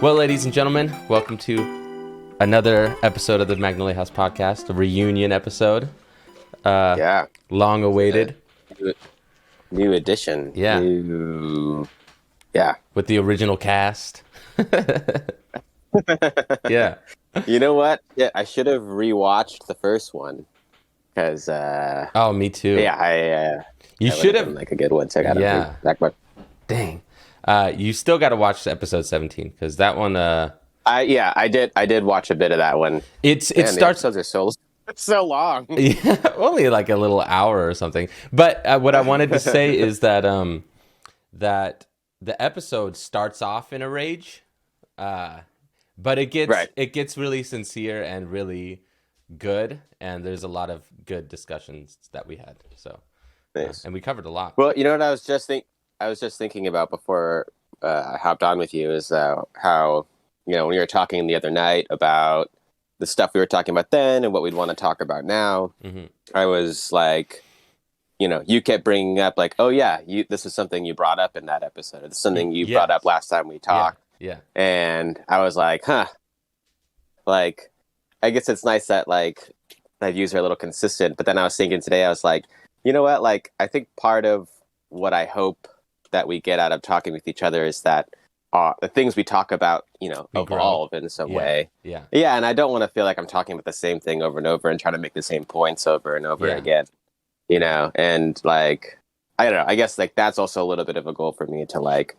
Well, ladies and gentlemen, welcome to another episode of the Magnolia House podcast, a reunion episode. Yeah. Long awaited. New edition. Yeah. Yeah. With the original cast. Yeah. You know what? Yeah, I should have rewatched the first one because. Oh, me too. Yeah, You should have. like a good one. So I got to back my. Dang. You still got to watch episode 17 because that one. I did watch a bit of that one. It starts. The episodes are so long. Yeah, only like a little hour or something. But what I wanted to say is that that the episode starts off in a rage, but it gets really sincere and really good, and there's a lot of good discussions that we had. So, nice. And we covered a lot. Well, you know what I was just thinking about before I hopped on with you is how when we were talking the other night about the stuff we were talking about then and what we'd want to talk about now. Mm-hmm. I was like, you kept bringing up like, oh yeah, this is something you brought up in that episode. It's something you brought up last time we talked. Yeah. And I was like, like, I guess it's nice that like my views are a little consistent. But then I was thinking today, I was like, you know what? Like, I think part of what I hope that we get out of talking with each other is that the things we talk about, evolve in some way. Yeah. Yeah. And I don't want to feel like I'm talking about the same thing over and over and trying to make the same points over and over again, and like, I don't know, I guess like that's also a little bit of a goal for me to like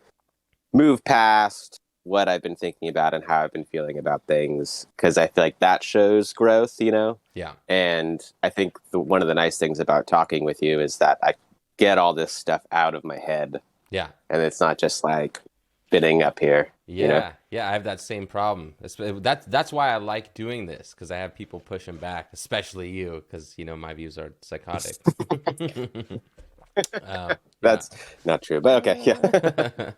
move past what I've been thinking about and how I've been feeling about things. Cause I feel like that shows growth, Yeah. And I think one of the nice things about talking with you is that I get all this stuff out of my head. Yeah. And it's not just like spinning up here. Yeah. Yeah. I have that same problem. That's why I like doing this, because I have people pushing back, especially you, because, my views are psychotic. That's not true, but okay. Yeah.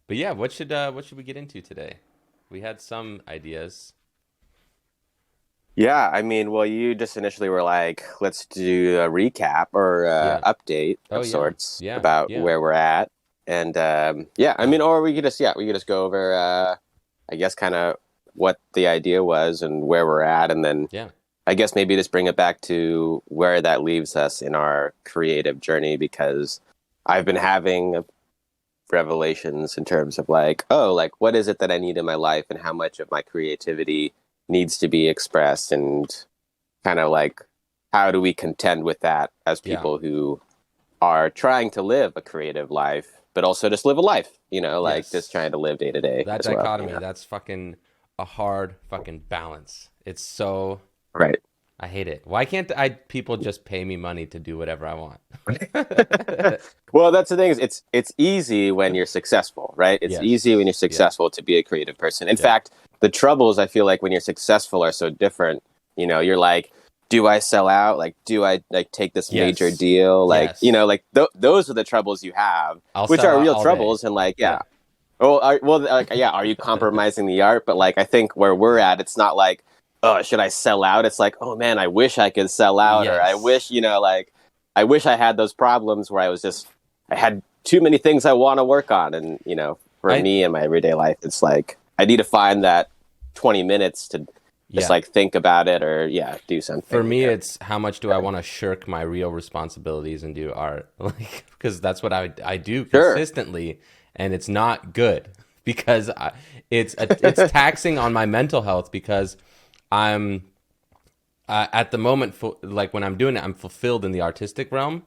But yeah, what should we get into today? We had some ideas. Yeah, I mean, well, you just initially were like, let's do a recap or update of sorts about where we're at. And I mean, or we could just go over, I guess, kind of what the idea was and where we're at. And then I guess maybe just bring it back to where that leaves us in our creative journey, because I've been having revelations in terms of like, what is it that I need in my life and how much of my creativity needs to be expressed, and kind of like how do we contend with that as people who are trying to live a creative life but also just live a life, just trying to live day to day. That dichotomy, that's fucking a hard fucking balance. It's so right. I hate it. Why can't people just pay me money to do whatever I want? Well, that's the thing, is it's easy when you're successful, right? It's easy when you're successful to be a creative person. In fact, the troubles, I feel like, when you're successful are so different. You're like, do I sell out? Like, do I like take this major deal? Like, those are the troubles you have, which are real troubles. Day. And like, are you compromising the art? But like, I think where we're at, it's not like, oh, should I sell out? It's like, oh man, I wish I could sell out, or I wish, I wish I had those problems where I had too many things I want to work on. And, for me in my everyday life, it's like, I need to find that 20 minutes to just like think about it or do something. For me, it's how much do I want to shirk my real responsibilities and do art? Like, because that's what I do consistently, and it's not good because it's taxing on my mental health, because I'm at the moment, like when I'm doing it, I'm fulfilled in the artistic realm.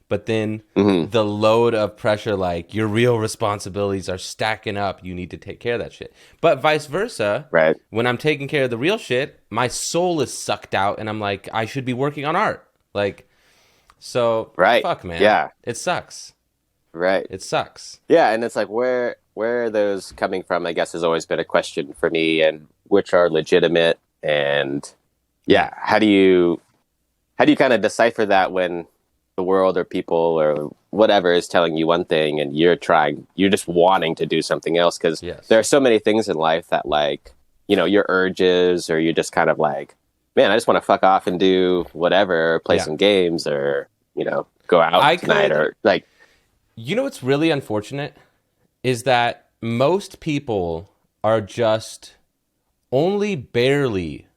But then the load of pressure, like your real responsibilities are stacking up. You need to take care of that shit. But vice versa, right? When I'm taking care of the real shit, my soul is sucked out, and I'm like, I should be working on art. Like, so fuck, man. Yeah, it sucks. Right, it sucks. Yeah, and it's like where are those coming from? I guess has always been a question for me, and which are legitimate, and how do you kind of decipher that when the world or people or whatever is telling you one thing and you're just wanting to do something else, because there are so many things in life that, like, your urges, or you're just kind of like, man, I just want to fuck off and do whatever, play some games, or go out tonight, or like, what's really unfortunate is that most people are just only barely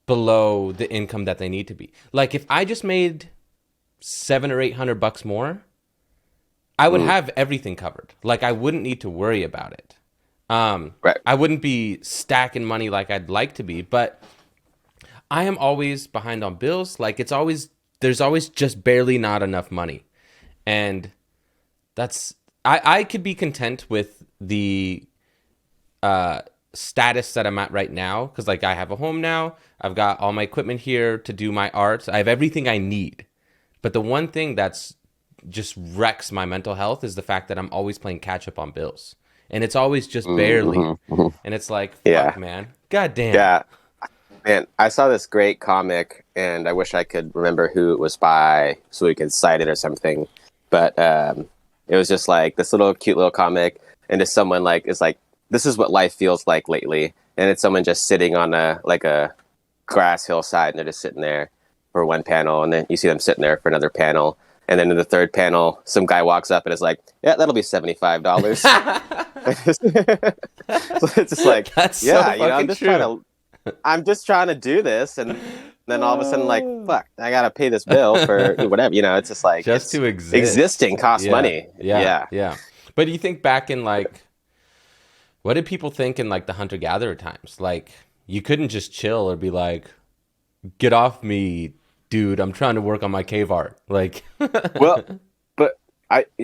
below the income that they need to be. Like if I just made $700 or $800 more, I would have everything covered. Like I wouldn't need to worry about it. Right. I wouldn't be stacking money like I'd like to be, but I am always behind on bills. Like there's always just barely not enough money. And I could be content with the status that I'm at right now, because like I have a home now, I've got all my equipment here to do my art, I have everything I need. But the one thing that's just wrecks my mental health is the fact that I'm always playing catch up on bills, and it's always just barely. And it's like, fuck, man, goddamn. Yeah, man, I saw this great comic, and I wish I could remember who it was by so we could cite it or something. But it was just like this little cute little comic, and just someone like is like, this is what life feels like lately, and it's someone just sitting on a grass hillside, and they're just sitting there for one panel, and then you see them sitting there for another panel, and then in the third panel, some guy walks up and is like, "Yeah, that'll be $75." So it's just like, that's yeah, so you know, true. I'm just trying to do this, and then all of a sudden, like, fuck, I gotta pay this bill for whatever. You know, it's just like Just to exist. Existing costs money. Yeah. But you think back in like, what did people think in like the hunter-gatherer times? Like, you couldn't just chill or be like, "Get off me, dude, I'm trying to work on my cave art." Like, well, but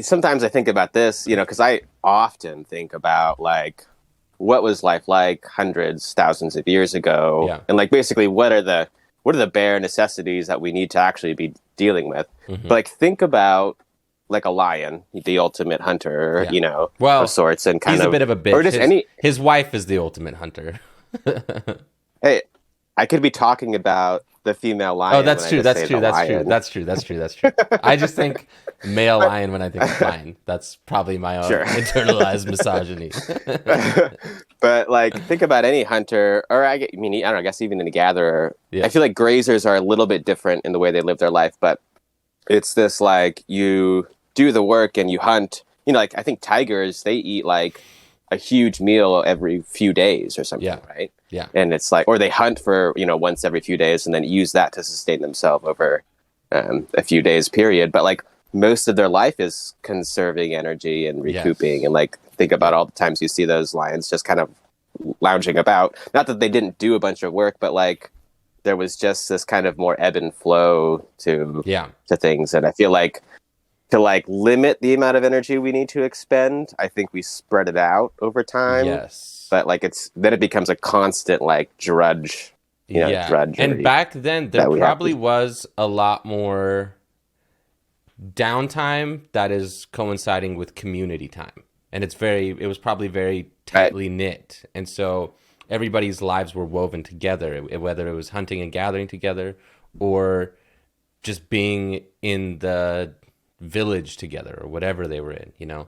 sometimes I think about this, you know, because I often think about like, what was life like hundreds, thousands of years ago, and like basically what are the bare necessities that we need to actually be dealing with. But like, think about like a lion, the ultimate hunter, you know, of sorts, and kind he's of a bit of a bitch. Or just his wife is the ultimate hunter. Hey, I could be talking about the female lion. Oh, that's true. That's true. I just think male lion when I think of lion. That's probably my own internalized misogyny. But like, think about any hunter, or I don't know, I guess even in a gatherer. I feel like grazers are a little bit different in the way they live their life, but it's this like, you do the work and you hunt. You know, like I think tigers, they eat like a huge meal every few days or something, right? Yeah. And it's like, or they hunt for, you know, once every few days and then use that to sustain themselves over a few days period. But like, most of their life is conserving energy and recouping. And like, think about all the times you see those lions just kind of lounging about. Not that they didn't do a bunch of work, but like, there was just this kind of more ebb and flow to things. And I feel like, to like limit the amount of energy we need to expend, I think we spread it out over time. Yes. But like, then it becomes a constant like drudge, drudgery. And back then there probably was a lot more downtime that is coinciding with community time. And it was probably very tightly knit. And so everybody's lives were woven together, whether it was hunting and gathering together or just being in the village together or whatever they were in, you know.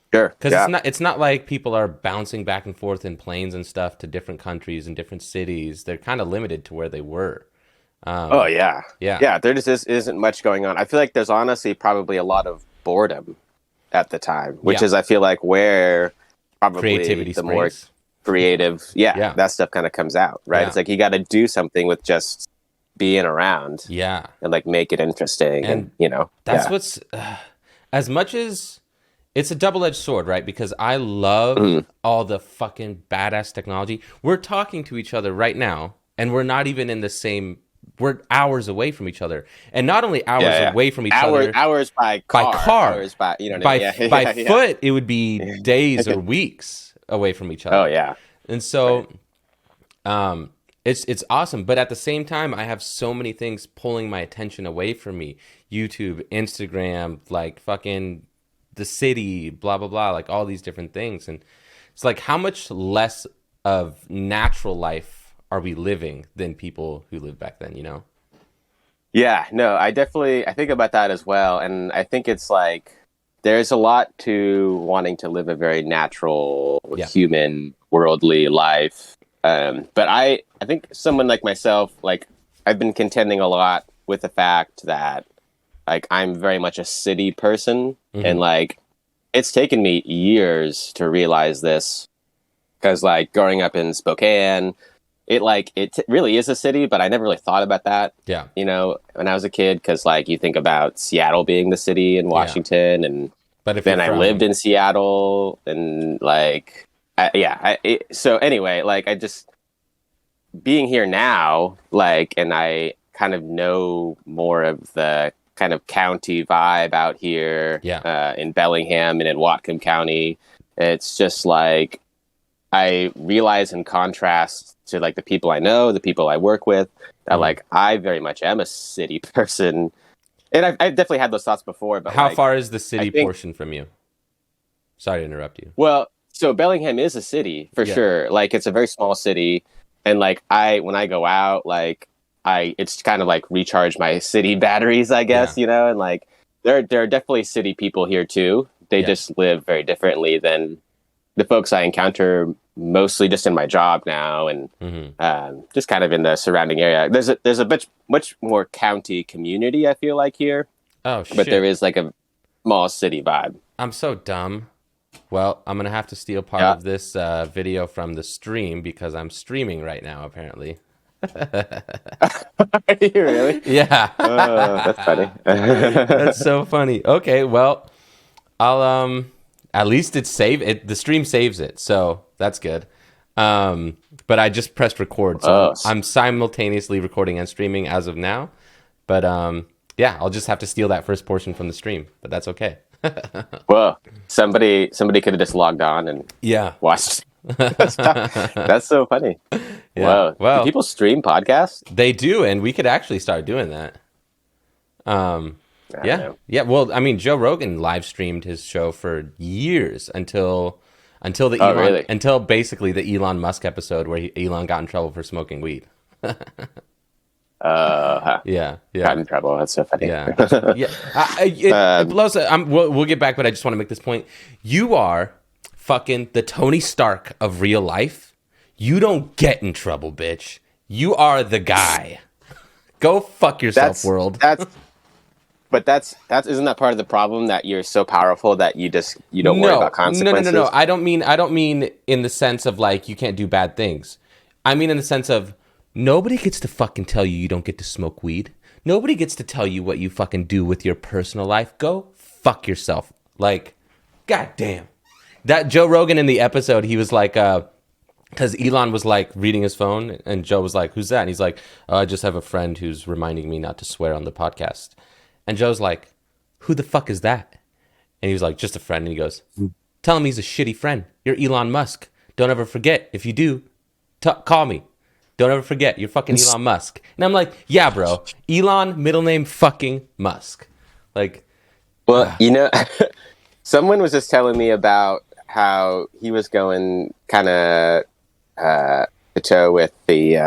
Because it's not like people are bouncing back and forth in planes and stuff to different countries and different cities. They're kind of limited to where they were. Yeah. There just isn't much going on. I feel like there's honestly probably a lot of boredom at the time, which is, I feel like, where probably creativity the more creative, that stuff kind of comes out, right? It's like you got to do something with just being around, and like make it interesting, and you know, that's what's as much as it's a double-edged sword, right? Because I love all the fucking badass technology. We're talking to each other right now, and we're not even in the same. We're hours away from each other, and not only hours away from each other, hours by car, hours by, you know, by foot, it would be days or weeks away from each other. Oh yeah, and so, it's awesome, but at the same time, I have so many things pulling my attention away from me: YouTube, Instagram, like fucking the city, blah blah blah, like all these different things, and it's like, how much less of natural life are we living than people who lived back then, you know? Yeah, no, I think about that as well. And I think it's like, there's a lot to wanting to live a very natural, human, worldly life. But I think someone like myself, like, I've been contending a lot with the fact that, like, I'm very much a city person. And like, it's taken me years to realize this, because like growing up in Spokane, it really is a city, but I never really thought about that. Yeah. You know, when I was a kid, because like you think about Seattle being the city in Washington, and then I lived in Seattle, and like, so anyway, like I just being here now, like, and I kind of know more of the kind of county vibe out here, in Bellingham and in Whatcom County. It's just like I realize in contrast to like the people I know, the people I work with, that like I very much am a city person, and I've definitely had those thoughts before. But how far is the city portion from you? Sorry to interrupt you. Well, so Bellingham is a city for sure. Like it's a very small city, and like when I go out, like it's kind of like recharge my city batteries, I guess, you know. And like there are definitely city people here too. They just live very differently than the folks I encounter mostly just in my job now, and just kind of in the surrounding area. There's a much more county community, I feel like, here. Oh shit. But there is like a small city vibe. I'm so dumb. Well, I'm gonna have to steal part of this video from the stream, because I'm streaming right now, apparently. Are you really? Yeah. That's funny. That's so funny. Okay, well, I'll at least the stream saves it, so that's good. But I just pressed record, so I'm simultaneously recording and streaming as of now. But yeah, I'll just have to steal that first portion from the stream, but that's okay. Well, somebody could have just logged on and watched. That's so funny. Yeah. Wow. Well, do people stream podcasts? They do, and we could actually start doing that. Yeah. Well, I mean, Joe Rogan live streamed his show for years until basically the Elon Musk episode where Elon got in trouble for smoking weed. Yeah. Got in trouble. That's so funny. Yeah. It blows. We'll get back, but I just want to make this point. You are fucking the Tony Stark of real life. You don't get in trouble, bitch. You are the guy. Go fuck yourself, world. But isn't that part of the problem, that you're so powerful that you don't worry about consequences? No. I don't mean in the sense of like you can't do bad things. I mean in the sense of nobody gets to fucking tell you don't get to smoke weed. Nobody gets to tell you what you fucking do with your personal life. Go fuck yourself. Like, goddamn. That Joe Rogan in the episode, he was like, because Elon was like reading his phone, and Joe was like, "Who's that?" And he's like, "Oh, I just have a friend who's reminding me not to swear on the podcast." And Joe's like, "Who the fuck is that?" And he was like, "Just a friend." And he goes, "Tell him he's a shitty friend. You're Elon Musk. Don't ever forget. If you do, call me. Don't ever forget. You're fucking Elon Musk." And I'm like, "Yeah, bro. Elon, middle name fucking Musk." Like, well, you know, someone was just telling me about how he was going kind of to toe with the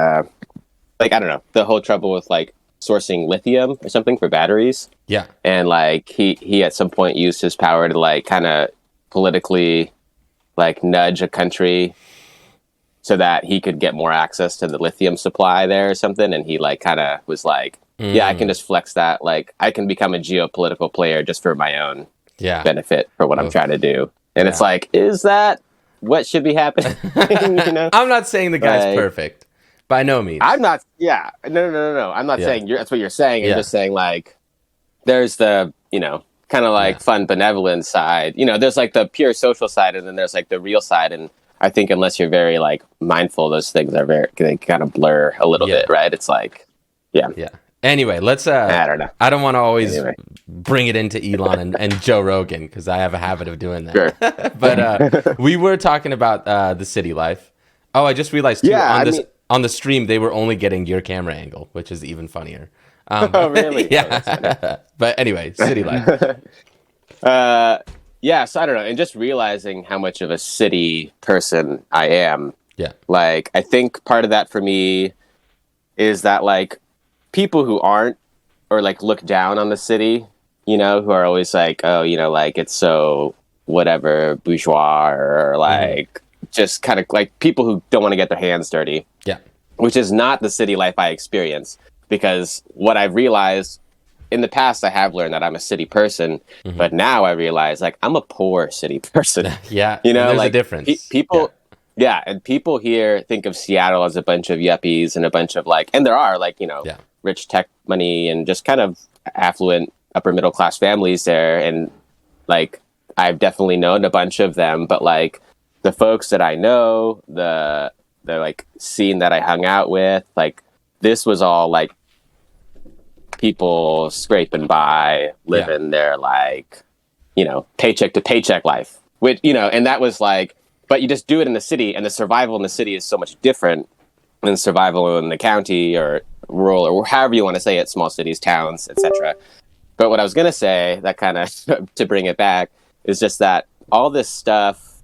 like, I don't know, the whole trouble with like sourcing lithium or something for batteries. Yeah. And like he at some point used his power to like kind of politically like nudge a country so that he could get more access to the lithium supply there or something. And he like kind of was like, yeah, I can just flex that. Like I can become a geopolitical player just for my own benefit for what I'm trying to do. And it's like, is that what should be happening? You know? I'm not saying the guy's perfect. By no means. I'm not. Yeah. No. I'm not saying that's what you're saying. You're just saying like, there's the, you know, kind of like fun benevolent side. You know, there's like the pure social side, and then there's like the real side. And I think unless you're very like mindful, those things they kind of blur a little bit, right? It's like, yeah. Anyway, let's. I don't know. I don't want to always bring it into Elon and Joe Rogan, because I have a habit of doing that. Sure. But we were talking about the city life. Oh, I just realized too, on the stream they were only getting your camera angle, which is even funnier. Oh, really? Yeah. Oh, but anyway, city life. Yeah. So I don't know, and just realizing how much of a city person I am. Yeah. Like I think part of that for me is that like people who aren't, or like look down on the city, you know, who are always like, oh, you know, like it's so whatever bourgeois, or like just kind of like people who don't want to get their hands dirty. Yeah. Which is not the city life I experience, because what I've realized in the past I have learned that I'm a city person, but now I realize like I'm a poor city person. Yeah, You know, there's like a difference. people, yeah, and people here think of Seattle as a bunch of yuppies and a bunch of like, and there are like, you know, rich tech money and just kind of affluent upper middle class families there, and like I've definitely known a bunch of them, but like the folks that I know, the like scene that I hung out with, like this was all like people scraping by, living their like, you know, paycheck to paycheck life. Which, you know, and that was like, but you just do it in the city, and the survival in the city is so much different than survival in the county or rural or however you want to say it, small cities, towns, etc. But what I was going to say, that kind of to bring it back, is just that all this stuff,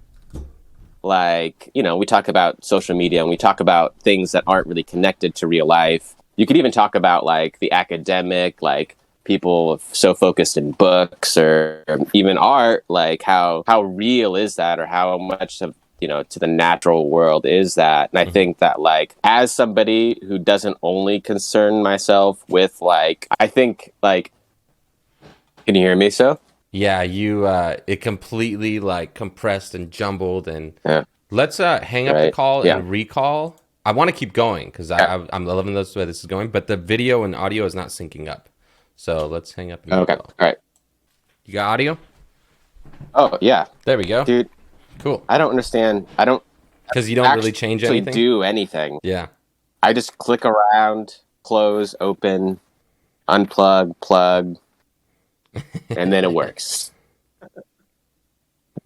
like, you know, we talk about social media and we talk about things that aren't really connected to real life. You could even talk about like the academic, like people so focused in books or even art, like how real is that, or how much of, you know, to the natural world is that? And I think that like as somebody who doesn't only concern myself with like, I think like, can you hear me? So yeah, you it completely like compressed and jumbled, and let's hang up the call and recall. I want to keep going because I'm loving this way this is going, but the video and audio is not syncing up. So let's hang up. Okay. All right. You got audio? Oh yeah. There we go. Dude. Cool. I don't understand. I don't. Because you don't really change anything? Do anything. Yeah. I just click around, close, open, unplug, plug, and then it works.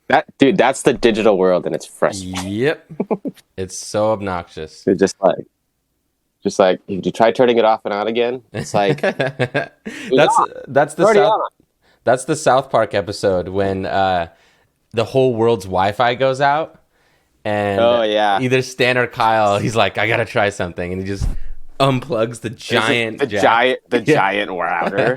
That's the digital world, and it's frustrating. Yep. It's so obnoxious. It's just like if you try turning it off and on again, it's like that's the South Park episode when the whole world's Wi-Fi goes out, and either Stan or Kyle, he's like, I gotta try something, and he just unplugs the giant giant router.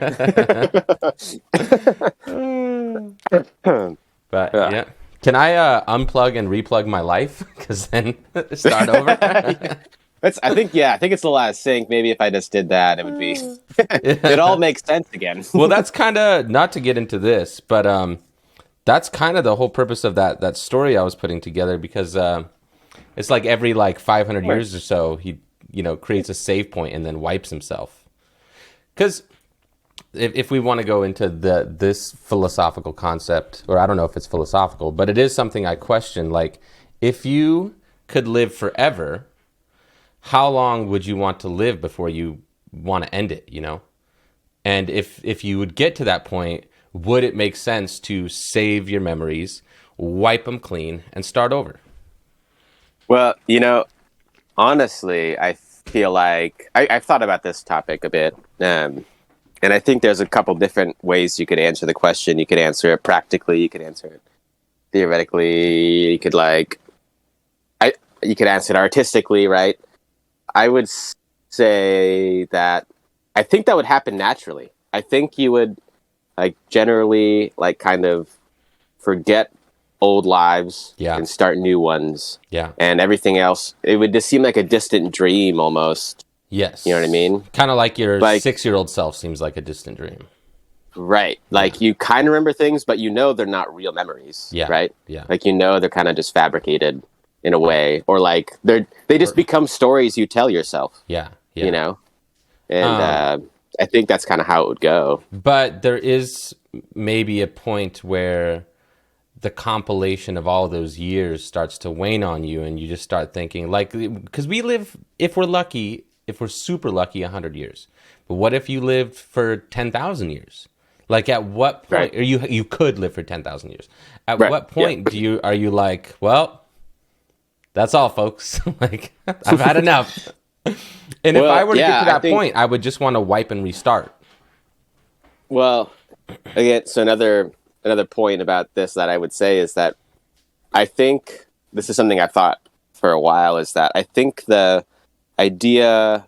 But yeah. Can I unplug and replug my life? Because then start over. I think it's a lot of sync. Maybe if I just did that, it would be. It all makes sense again. Well, that's kind of not to get into this, but that's kind of the whole purpose of that story I was putting together, because it's like every like 500 years or so, he creates a save point and then wipes himself. Because if we want to go into this philosophical concept, or I don't know if it's philosophical, but it is something I question. Like, if you could live forever, how long would you want to live before you want to end it, you know? And if you would get to that point, would it make sense to save your memories, wipe them clean, and start over? Well, honestly, I feel like I've thought about this topic a bit. And I think there's a couple different ways you could answer the question. You could answer it practically. You could answer it theoretically. You could you could answer it artistically, right? I would say that I think that would happen naturally. I think you would like generally like kind of forget old lives and start new ones. Yeah. And everything else, it would just seem like a distant dream almost. Yes. You know what I mean? Kind of like your 6-year-old self seems like a distant dream. Right. Like you kind of remember things, but they're not real memories. Yeah. Right? Yeah. Like they're kind of just fabricated in a way. Or like they just become stories you tell yourself. Yeah. Yeah. And I think that's kind of how it would go. But there is maybe a point where the compilation of all those years starts to wane on you, and you just start thinking, like, because we live, if we're super lucky, 100 years. But what if you lived for 10,000 years? Like, at what point, or you could live for 10,000 years. At what point are you like, well, that's all, folks. Like, I've had enough. And if I were to get to that point, I would just want to wipe and restart. Well, again, so another point about this that I would say is that I think this is something I've thought for a while, is that I think the idea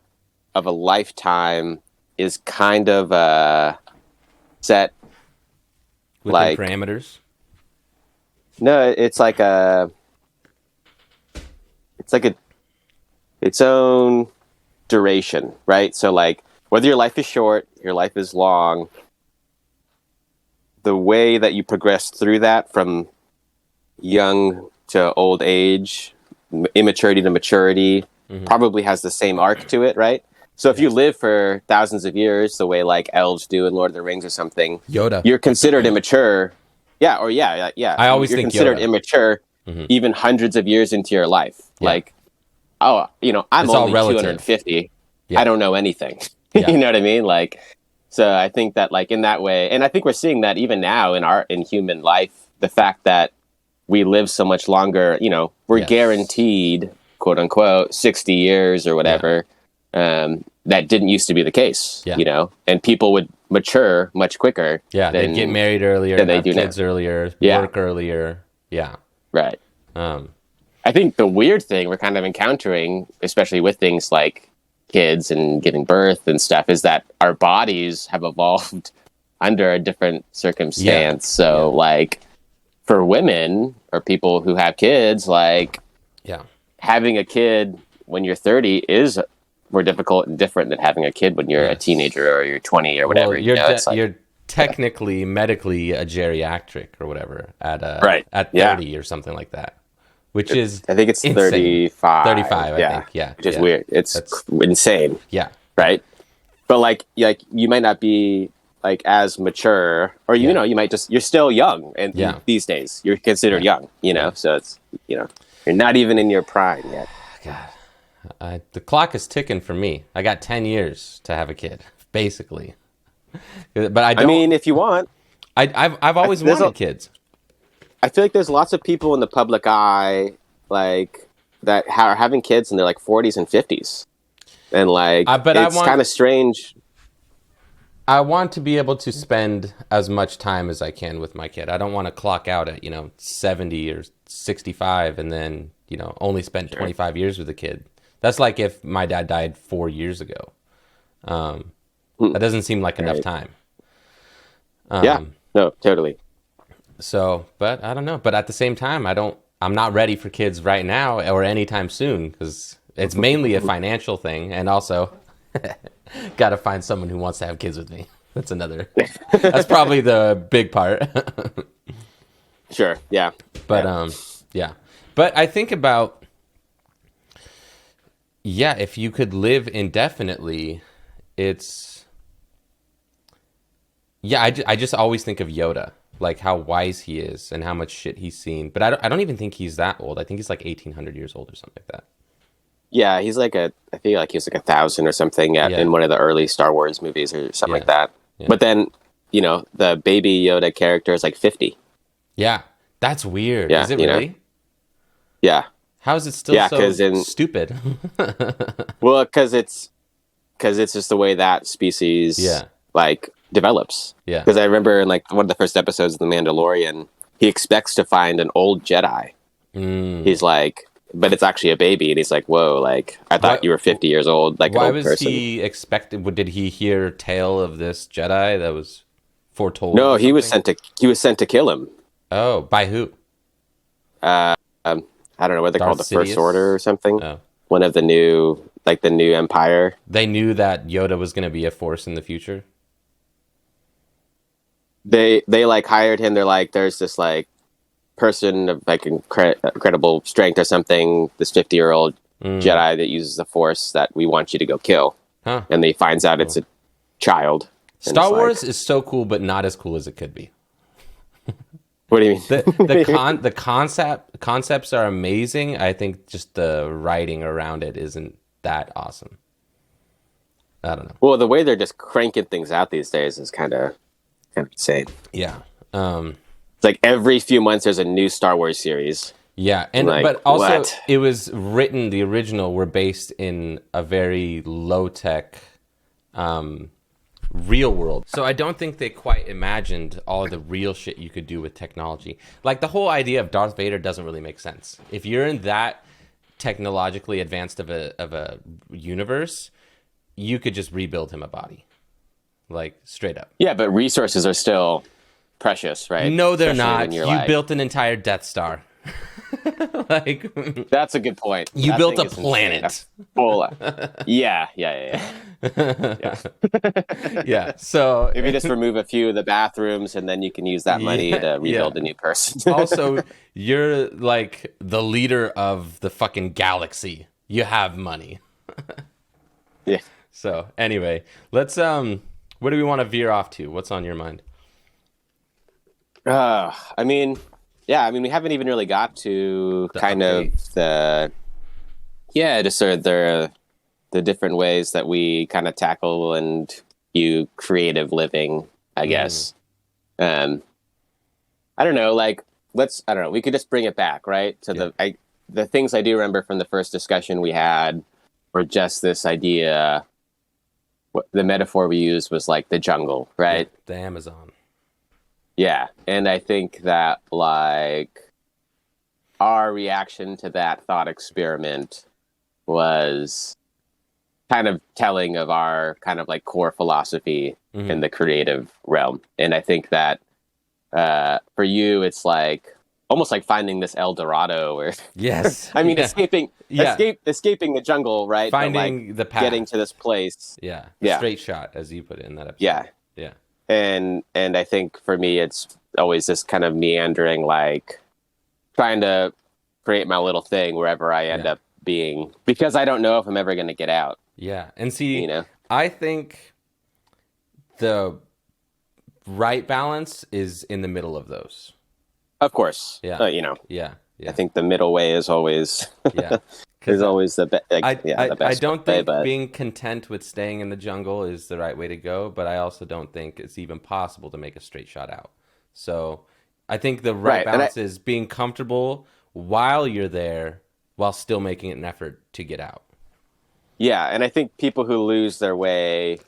of a lifetime is kind of set within parameters. No, it's like its own duration, right? So like whether your life is short, your life is long. The way that you progress through that from young to old age, immaturity to maturity, probably has the same arc to it, right? So if you live for thousands of years, the way like elves do in Lord of the Rings or something, Yoda, you're considered immature. Yeah, or yeah. I always you're think considered Yoda. immature even hundreds of years into your life. Yeah. Like, oh, I'm It's all only relative. 250. Yeah. I don't know anything. Yeah. You know what I mean? Like, so I think that like in that way, and I think we're seeing that even now in human life, the fact that we live so much longer, we're guaranteed, quote unquote, 60 years or whatever. That didn't used to be the case, and people would mature much quicker. Yeah, they'd get married earlier, than they have do kids now. earlier, work earlier. Yeah. Right. I think the weird thing we're kind of encountering, especially with things like kids and giving birth and stuff, is that our bodies have evolved under a different circumstance. So like for women or people who have kids, like having a kid when you're 30 is more difficult and different than having a kid when you're a teenager or you're 20 or whatever. Well, you're technically medically a geriatric or whatever at 30 or something like that, which is I think it's insane. 35. 35, I think. Yeah, which is weird. That's insane. Yeah, right. But like you might not be like as mature, or you might you're still young, and these days you're considered young. So it's you're not even in your prime yet. God, the clock is ticking for me. I got 10 years to have a kid, basically. But I don't. I mean, if you want, I've always wanted kids. I feel like there's lots of people in the public eye like that are having kids in their like 40s and 50s, and like it's kind of strange. I want to be able to spend as much time as I can with my kid. I don't want to clock out at 70 or 65 and then only spend 25 years with a kid. That's like if my dad died 4 years ago. That doesn't seem like enough time. No, totally. So, but I don't know. But at the same time, I'm not ready for kids right now or anytime soon because it's mainly a financial thing, and also got to find someone who wants to have kids with me. That's probably the big part. Sure. Yeah. But But I think about if you could live indefinitely, it's I just always think of Yoda, like how wise he is and how much shit he's seen. But I don't even think he's that old. I think he's like 1,800 years old or something like that. Yeah, he's like I feel like he was like 1,000 or something in one of the early Star Wars movies or something like that. Yeah. But then, the baby Yoda character is like 50. Yeah, that's weird. Is it really? Yeah. How is it still so stupid? Well, because it's just the way that species like develops. Yeah. Because I remember in like one of the first episodes of The Mandalorian, he expects to find an old Jedi. He's like, but it's actually a baby, and he's like, "Whoa! Like I thought you were 50 years old, like an old person." Why was he expected? Did he hear tale of this Jedi that was foretold? No, he was sent to kill him. Oh, by who? I don't know what they call the First Order or something. Oh. One of the new Empire. They knew that Yoda was going to be a force in the future. They like hired him. They're like, there's this like person of like incredible strength or something. This 50-year-old Jedi that uses the Force that we want you to go kill. Huh. And he finds out it's a child. Star Wars is so cool, but not as cool as it could be. What do you mean? The concepts are amazing. I think just the writing around it isn't that awesome. I don't know. Well, the way they're just cranking things out these days is kind of insane. Yeah. It's like every few months there's a new Star Wars series. Yeah, and like, but also it was written. The original were based in a very low tech. Real world. So I don't think they quite imagined all of the real shit you could do with technology. Like the whole idea of Darth Vader doesn't really make sense. If you're in that technologically advanced of a universe, you could just rebuild him a body. Like straight up. Yeah, but resources are still precious, right? No, they're not. You built an entire Death Star. Like, that's a good point. You that built a planet. Yeah. Yeah. Yeah. So maybe just remove a few of the bathrooms, and then you can use that money to rebuild a new person. Also, you're like the leader of the fucking galaxy. You have money. Yeah. So anyway, let's what do we want to veer off to? What's on your mind? I mean, we haven't even really got to just sort of the different ways that we kind of tackle and view creative living, I guess. I don't know, like we could just bring it back, right? To the things I do remember from the first discussion we had were just this idea. The metaphor we used was like the jungle, right? Yeah, the Amazon. Yeah, and I think that like our reaction to that thought experiment was kind of telling of our kind of like core philosophy in the creative realm. And I think that for you, it's like almost like finding this El Dorado, or yes, I mean, escaping the jungle, right? Finding like the path, getting to this place. Yeah, yeah, straight shot, as you put it in that episode. Yeah. And I think for me, it's always this kind of meandering, like trying to create my little thing wherever I end up being, because I don't know if I'm ever going to get out. Yeah, and see, I think the right balance is in the middle of those. Of course. Yeah. Yeah. I think the middle way is always is always the best. I don't think being content with staying in the jungle is the right way to go, but I also don't think it's even possible to make a straight shot out. So I think the right balance is being comfortable while you're there, while still making an effort to get out. Yeah, and I think people who lose their way,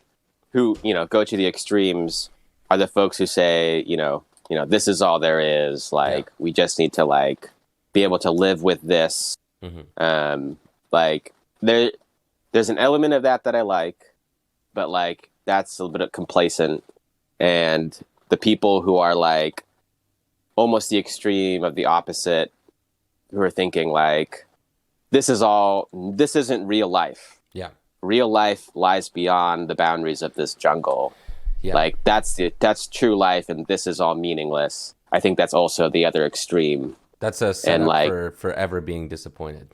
who go to the extremes, are the folks who say, this is all there is. Like, we just need to like be able to live with this. Like there's an element of that I like, but like that's a little bit complacent. And the people who are like almost the extreme of the opposite, who are thinking like, this isn't real life. Yeah. Real life lies beyond the boundaries of this jungle. Yeah. Like that's true life, and this is all meaningless. I think that's also the other extreme. That's a setup for forever being disappointed.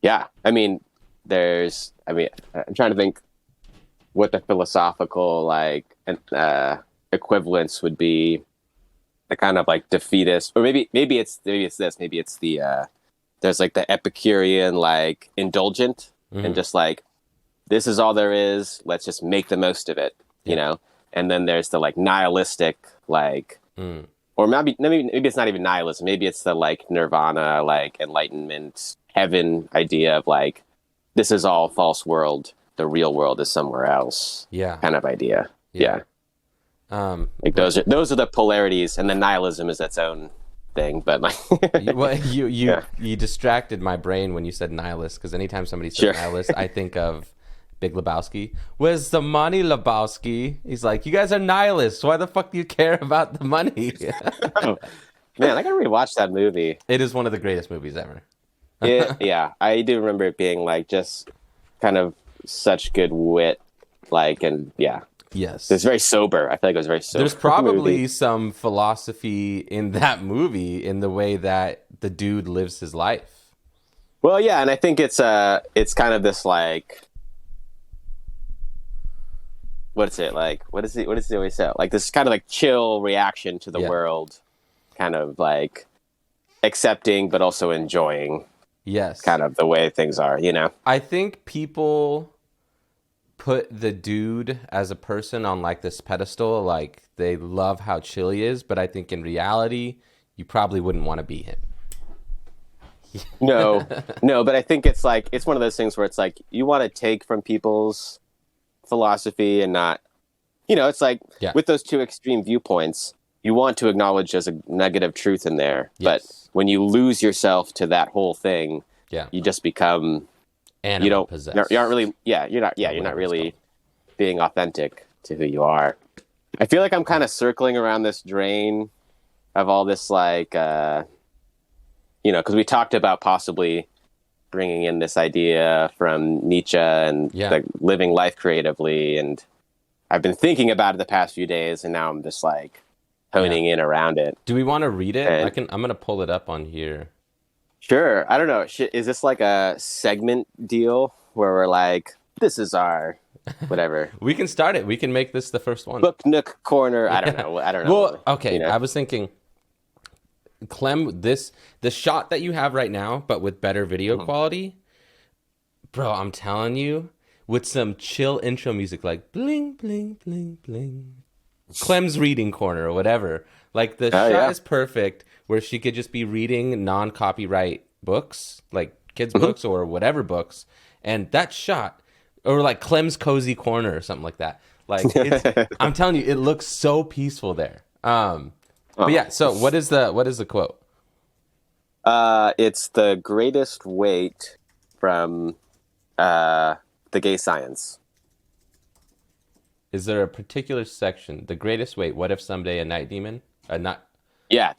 Yeah. I'm trying to think what the philosophical like equivalence would be. The kind of like defeatist, or maybe it's this. Maybe it's the there's like the Epicurean like indulgent, and just like, this is all there is. Let's just make the most of it. And then there's the like nihilistic, like, or maybe it's not even nihilism. Maybe it's the like nirvana, like enlightenment, heaven idea of like, this is all false world. The real world is somewhere else. Yeah, kind of idea. Yeah. Like those are the polarities, and then nihilism is its own thing. But like, you distracted my brain when you said nihilist, because anytime somebody says nihilist, I think of Big Lebowski. Where's the money, Lebowski? He's like, you guys are nihilists. Why the fuck do you care about the money? Man, I gotta rewatch that movie. It is one of the greatest movies ever. Yeah, I do remember it being like just kind of such good wit, like, and yes, it's very sober. I feel like it was very sober. There's probably some philosophy in that movie in the way that the dude lives his life. Well, yeah, and I think it's kind of this like, what's it like? What does he always say? Like this kind of like chill reaction to the world, kind of like accepting but also enjoying. Yes, kind of the way things are. I think people put the dude as a person on like this pedestal, like they love how chill he is, but I think in reality, you probably wouldn't want to be him. No, but I think it's like, it's one of those things where it's like, you want to take from people's philosophy and not, it's like with those two extreme viewpoints, you want to acknowledge there's a negative truth in there. Yes. But when you lose yourself to that whole thing, you just become animal possessed. You aren't really, you're not really being authentic to who you are. I feel like I'm kind of circling around this drain of all this like because we talked about possibly bringing in this idea from Nietzsche and like living life creatively. And I've been thinking about it the past few days, and now I'm just like honing in around it. Do we want to read it? I'm going to pull it up on here. Sure. I don't know. Is this like a segment deal where we're like, this is our whatever? We can start it. We can make this the first one. Book Nook Corner. I don't know. Well, okay. I was thinking, Clem, the shot that you have right now, but with better video quality, bro, I'm telling you, with some chill intro music like bling, bling, bling, bling. Clem's reading corner or whatever. Like the shot is perfect where she could just be reading non-copyright books, like kids' books or whatever books. And that shot, or like Clem's cozy corner or something like that. Like I'm telling you, it looks so peaceful there. But yeah, so what is the quote? It's the greatest weight from the gay science. Is there a particular section? The greatest weight. What if someday a night demon? Yeah,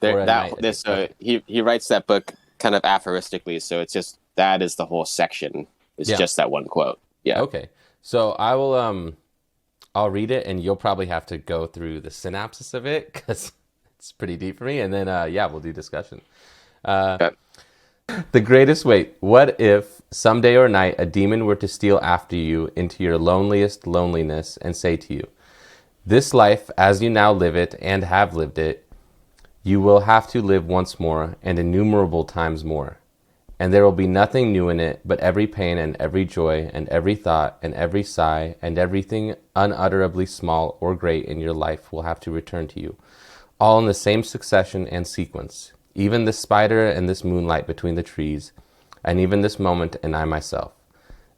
he writes that book kind of aphoristically, so it's just that is the whole section. It's just that one quote. Yeah. Okay. So I will I'll read it, and you'll probably have to go through the synopsis of it because it's pretty deep for me, and then we'll do discussion. Okay. The greatest weight. What if someday or night a demon were to steal after you into your loneliest loneliness and say to you, "This life, as you now live it and have lived it, you will have to live once more and innumerable times more. And there will be nothing new in it, but every pain and every joy and every thought and every sigh and everything unutterably small or great in your life will have to return to you, all in the same succession and sequence. Even this spider and this moonlight between the trees, and even this moment and I myself.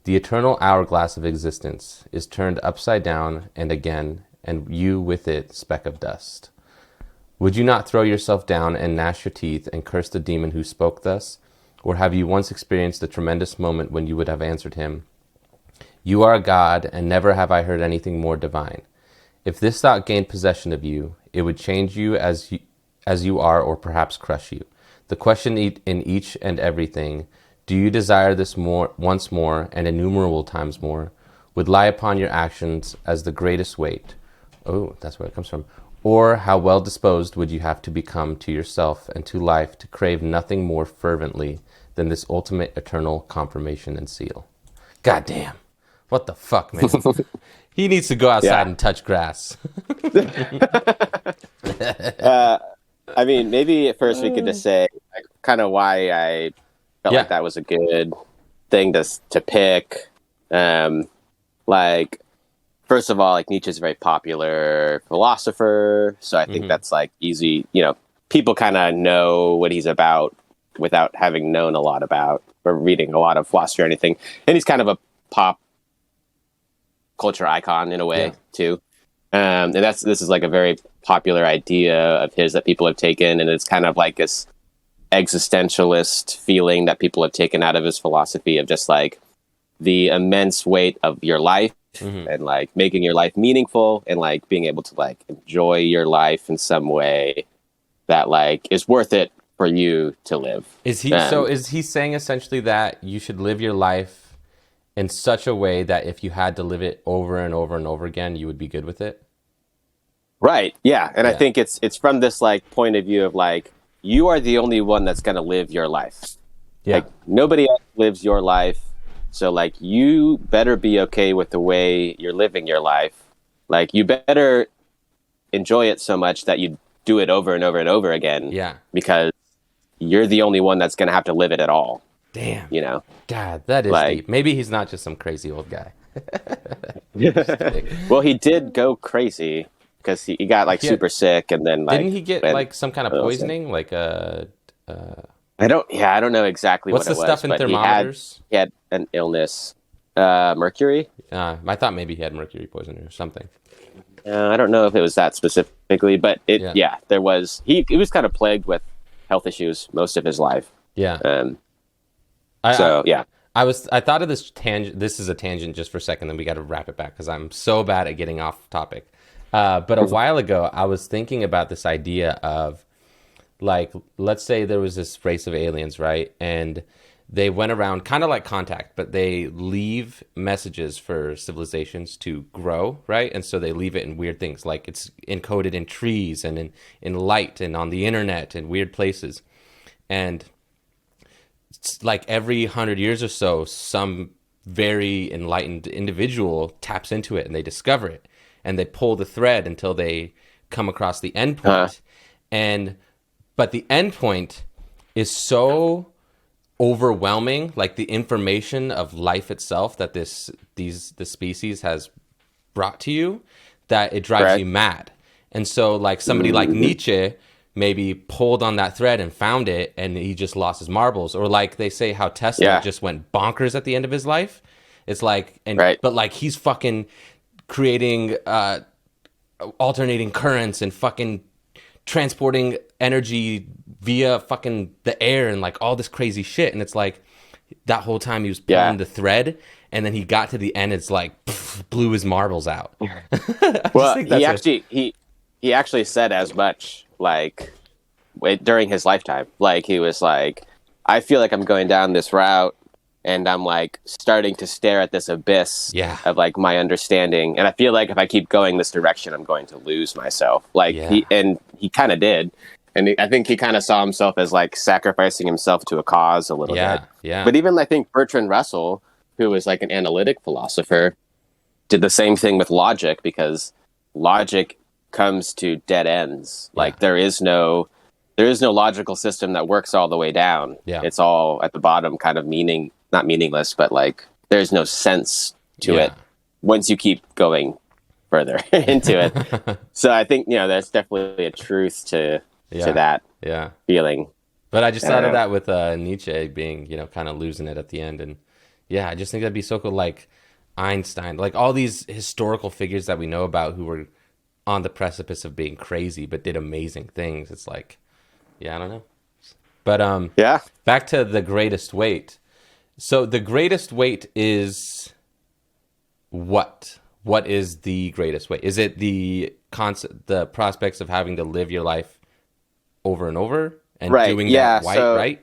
The eternal hourglass of existence is turned upside down and again, and you with it, speck of dust. Would you not throw yourself down and gnash your teeth and curse the demon who spoke thus? Or have you once experienced the tremendous moment when you would have answered him, 'You are a god, and never have I heard anything more divine'? If this thought gained possession of you, it would change you as you are, or perhaps crush you. The question in each and everything, do you desire this more, once more, and innumerable times more, would lie upon your actions as the greatest weight." Oh, that's where it comes from. "Or how well disposed would you have to become to yourself and to life to crave nothing more fervently than this ultimate eternal confirmation and seal." God damn. What the fuck, man? He needs to go outside and touch grass. I mean, maybe at first we could just say like, kind of why I felt like that was a good thing to pick. Like, first of all, like Nietzsche's a very popular philosopher, so I think that's like easy. People kind of know what he's about without having known a lot about or reading a lot of philosophy or anything. And he's kind of a pop culture icon in a way too. And this is like a very popular idea of his that people have taken, and it's kind of like this existentialist feeling that people have taken out of his philosophy of just like the immense weight of your life and like making your life meaningful and like being able to like enjoy your life in some way that like is worth it for you to live. Is he saying essentially that you should live your life in such a way that if you had to live it over and over and over again, you would be good with it? Right. Yeah. And I think it's from this like point of view of like, you are the only one that's going to live your life. Yeah. Like nobody else lives your life. So like, you better be okay with the way you're living your life. Like you better enjoy it so much that you do it over and over and over again. Yeah. Because you're the only one that's going to have to live it at all. Damn. God, that is like, deep. Maybe he's not just some crazy old guy. Well, he did go crazy because he got like super sick, and then like didn't he get like some kind of poisoning? Like I don't know exactly what's what it was. What's the stuff in thermometers? He had an illness, mercury. I thought maybe he had mercury poisoning or something. I don't know if it was that specifically, but there was. He was kind of plagued with health issues most of his life. Yeah. I thought of this tangent. This is a tangent just for a second, then we got to wrap it back because I'm so bad at getting off topic. But a while ago, I was thinking about this idea of like, let's say there was this race of aliens, right? And they went around kind of like Contact, but they leave messages for civilizations to grow, right? And so they leave it in weird things, like it's encoded in trees and in light and on the internet and weird places. And it's like every 100 years or so, some very enlightened individual taps into it and they discover it and they pull the thread until they come across the endpoint. But the endpoint is so overwhelming, like the information of life itself that the species has brought to you, that it drives you mad. And so like somebody like Nietzsche maybe pulled on that thread and found it, and he just lost his marbles. Or like they say how Tesla just went bonkers at the end of his life. It's like, but like he's fucking creating alternating currents and fucking transporting energy via fucking the air and like all this crazy shit. And it's like that whole time he was pulling the thread, and then he got to the end, it's like blew his marbles out. Well, he actually said as much, like during his lifetime. Like he was like, I feel like I'm going down this route and I'm like starting to stare at this abyss of like my understanding, and I feel like if I keep going this direction I'm going to lose myself. Like he kind of did, and I think he kind of saw himself as like sacrificing himself to a cause a little bit. But even I think Bertrand Russell, who was like an analytic philosopher, did the same thing with logic, because logic comes to dead ends. Like there is no logical system that works all the way down. It's all at the bottom, kind of not meaningless, but like there's no sense to it once you keep going further into it. So I think, there's definitely a truth to that feeling. But I just thought of that with Nietzsche being, kind of losing it at the end. And I just think that'd be so cool. Like Einstein, like all these historical figures that we know about who were on the precipice of being crazy but did amazing things. It's like, I don't know. But back to the greatest weight. So the greatest weight is what? What is the greatest weight? Is it the concept, the prospects of having to live your life over and over and doing that right?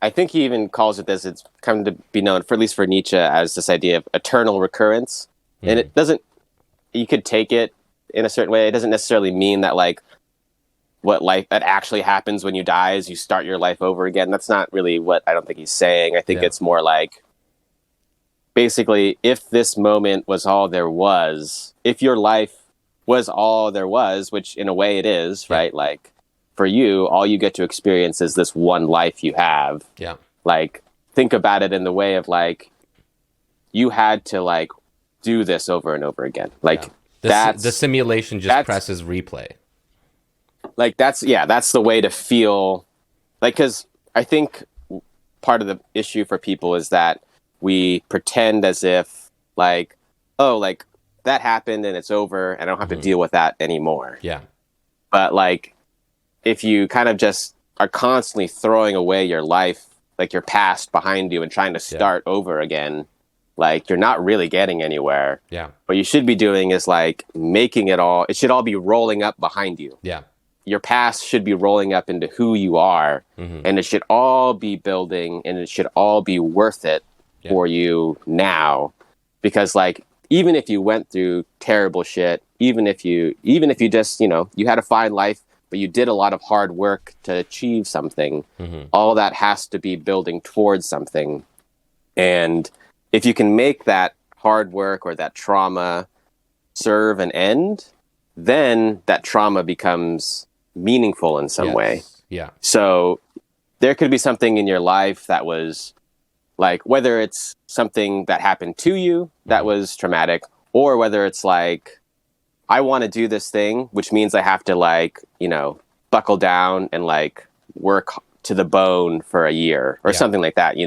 I think he even calls it this. It's come to be known, for at least for Nietzsche, as this idea of eternal recurrence. And it doesn't, you could take it in a certain way. It doesn't necessarily mean that like what life that actually happens when you die is you start your life over again. That's not really what I don't think he's saying. I think it's more like, basically, if this moment was all there was, if your life was all there was, which in a way it is, right? Like for you, all you get to experience is this one life you have. Yeah. Like think about it in the way of like, you had to like do this over and over again. Like the simulation just presses replay. Like that's the way to feel like, because I think part of the issue for people is that we pretend as if like, oh, like that happened and it's over and I don't have to deal with that anymore. Yeah. But like, if you kind of just are constantly throwing away your life, like your past behind you and trying to start over again, like you're not really getting anywhere. Yeah. What you should be doing is like making it should all be rolling up behind you. Yeah. Your past should be rolling up into who you are, and it should all be building, and it should all be worth it for you now. Because like, even if you went through terrible shit, even if you just, you had a fine life, but you did a lot of hard work to achieve something, all that has to be building towards something. And if you can make that hard work or that trauma serve an end, then that trauma becomes meaningful in some way. Yeah. So there could be something in your life that was like, whether it's something that happened to you that was traumatic, or whether it's like, I want to do this thing, which means I have to like, buckle down and like work to the bone for a year or something like that,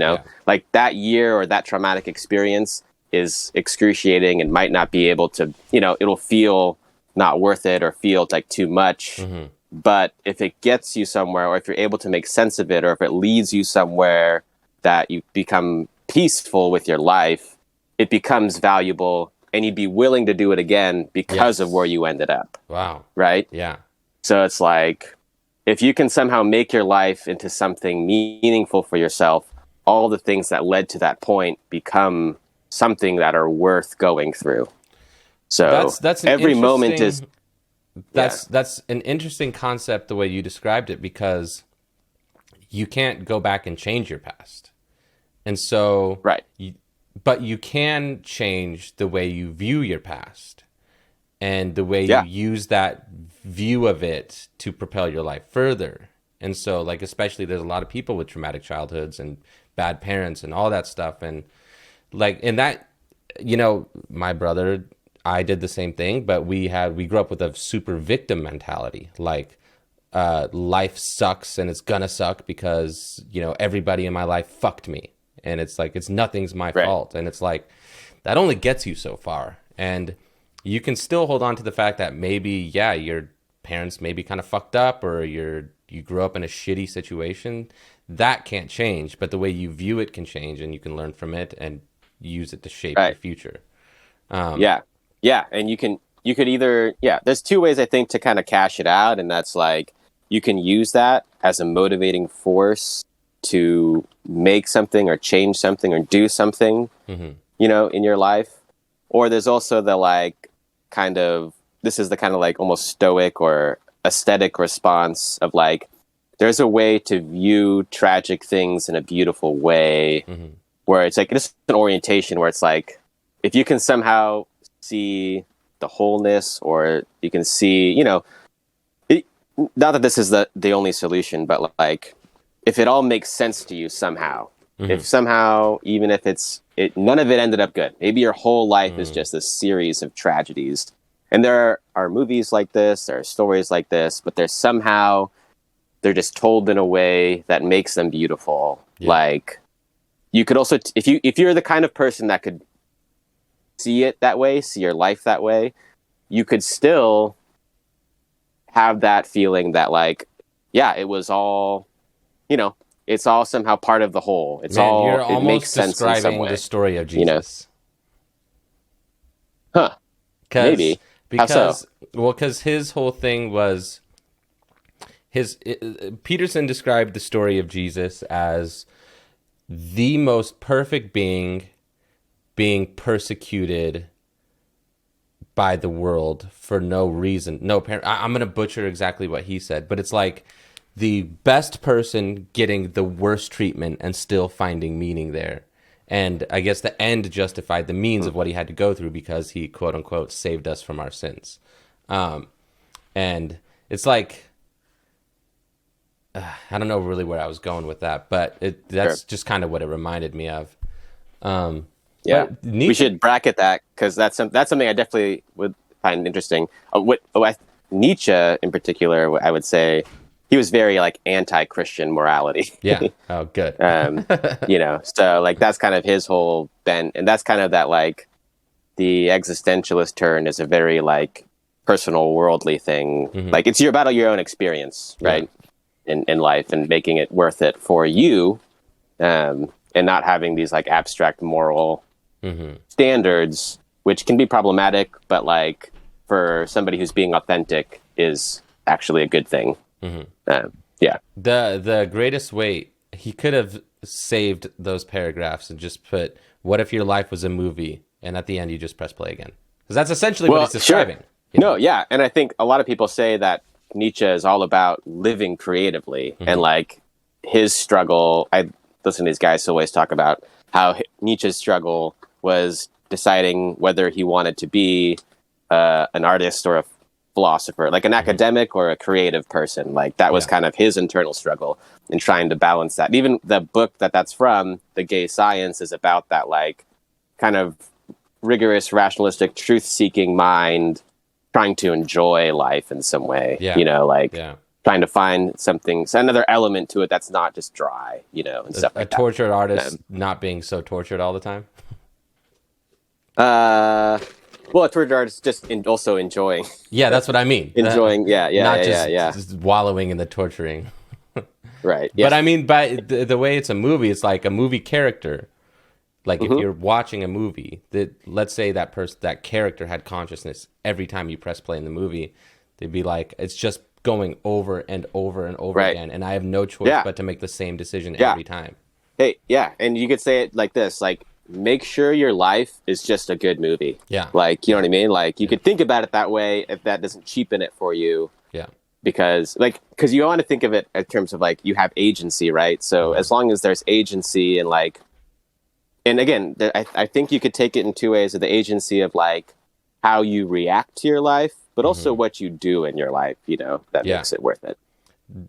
like that year or that traumatic experience is excruciating and might not be able to, it'll feel not worth it or feel like too much. But if it gets you somewhere, or if you're able to make sense of it, or if it leads you somewhere that you become peaceful with your life, it becomes valuable and you'd be willing to do it again because of where you ended up. Wow. Right? Yeah. So it's like, if you can somehow make your life into something meaningful for yourself, all the things that led to that point become something that are worth going through. So that's every moment is that's an interesting concept the way you described it, because you can't go back and change your past. And so but you can change the way you view your past and the way you use that view of it to propel your life further. And so, like, especially there's a lot of people with traumatic childhoods and bad parents and all that stuff. And like, in that, you know, my brother, I did the same thing, but we grew up with a super victim mentality. Like, life sucks and it's gonna suck because, you know, everybody in my life fucked me. And it's like, nothing's my fault. And it's like, that only gets you so far. And you can still hold on to the fact that maybe, your parents maybe kind of fucked up, or you grew up in a shitty situation. That can't change, but the way you view it can change, and you can learn from it and use it to shape your future. And you could either, there's two ways I think to kind of cash it out. And that's like, you can use that as a motivating force to make something or change something or do something, you know, in your life. Or there's also the like this is the kind of like almost stoic or aesthetic response of like, there's a way to view tragic things in a beautiful way, where it's like, it's an orientation where it's like, if you can somehow see the wholeness, or you can see, you know, not that this is the only solution, but like, if it all makes sense to you somehow, if somehow, even if none of it ended up good, maybe your whole life is just a series of tragedies. And there are movies like this, there are stories like this, but they're just told in a way that makes them beautiful. Yeah. Like, you could also, if you're the kind of person that could see it that way, see your life that way, you could still have that feeling that like, it was all, you know, it's all somehow part of the whole. It's all, you're it makes sense in some way. The story of Jesus. You know? Maybe. Because his whole thing was Peterson described the story of Jesus as the most perfect being persecuted by the world for no reason. I'm going to butcher exactly what he said, but it's like the best person getting the worst treatment and still finding meaning there. And I guess the end justified the means of what he had to go through, because he, quote unquote, saved us from our sins. And it's like, I don't know really where I was going with that, but that's just kind of what it reminded me of. We should bracket that, because that's something I definitely would find interesting. Nietzsche in particular, I would say, he was very like anti-Christian morality. Yeah. Oh, good. You know, so like that's kind of his whole bent, and that's kind of that like the existentialist turn is a very like personal, worldly thing. Like it's about your own experience, right, in life, and making it worth it for you, and not having these like abstract moral standards, which can be problematic, but like for somebody who's being authentic is actually a good thing. The greatest way, he could have saved those paragraphs and just put, what if your life was a movie, and at the end you just press play again, because that's essentially what he's describing. Sure. No, and I think a lot of people say that Nietzsche is all about living creatively, and like his struggle. I listen to these guys who always talk about how Nietzsche's struggle was deciding whether he wanted to be an artist or a philosopher, like an academic or a creative person. Like that was kind of his internal struggle in trying to balance that. Even the book that's from, The Gay Science, is about that like kind of rigorous, rationalistic, truth-seeking mind trying to enjoy life in some way. You know, like trying to find something, another element to it that's not just dry, you know, and stuff like that. A tortured artist not being so tortured all the time. Well, a tortured artist just also enjoying. Yeah, that's what I mean. Enjoying, not just wallowing in the torturing. Right. Yeah. But I mean, by the way it's a movie, it's like a movie character. Like if you're watching a movie, let's say that character had consciousness every time you press play in the movie, they'd be like, it's just going over and over and over again, and I have no choice but to make the same decision every time. Hey, and you could say it like this, like, make sure your life is just a good movie. Yeah. Like, you know what I mean? Like, you could think about it that way if that doesn't cheapen it for you. Yeah. Because you want to think of it in terms of, like, you have agency, right? So as long as there's agency and, like, and again, I think you could take it in two ways: of the agency of, like, how you react to your life, but also what you do in your life, you know, that makes it worth it.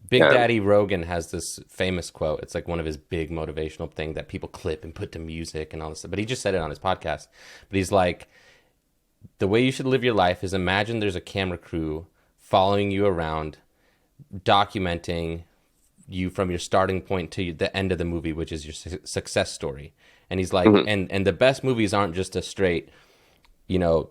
Big Daddy Rogan has this famous quote. It's like one of his big motivational thing that people clip and put to music and all this stuff. But he just said it on his podcast. But he's like, the way you should live your life is imagine there's a camera crew following you around, documenting you from your starting point to the end of the movie, which is your success story. And he's like, and the best movies aren't just a straight, you know,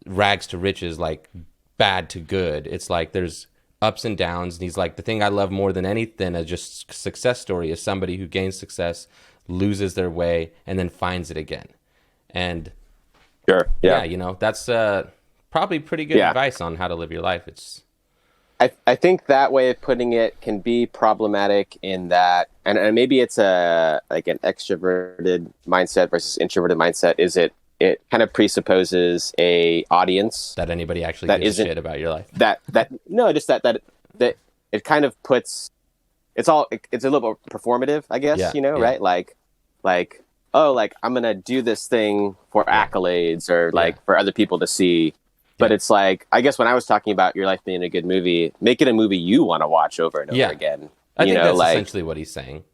rags to riches, like bad to good. It's like there's ups and downs. And he's like, the thing I love more than anything as just success story is somebody who gains success, loses their way, and then finds it again. And you know, that's probably pretty good advice on how to live your life. It's I think that way of putting it can be problematic in that, and maybe it's like an extroverted mindset versus introverted mindset. Is it kind of presupposes a audience that anybody actually gives a shit about your life. That it kind of puts it's a little bit performative, I guess, you know, right? Like, oh, like I'm gonna do this thing for accolades or like for other people to see. But it's like, I guess when I was talking about your life being a good movie, make it a movie you want to watch over and over again. I think that's essentially what he's saying.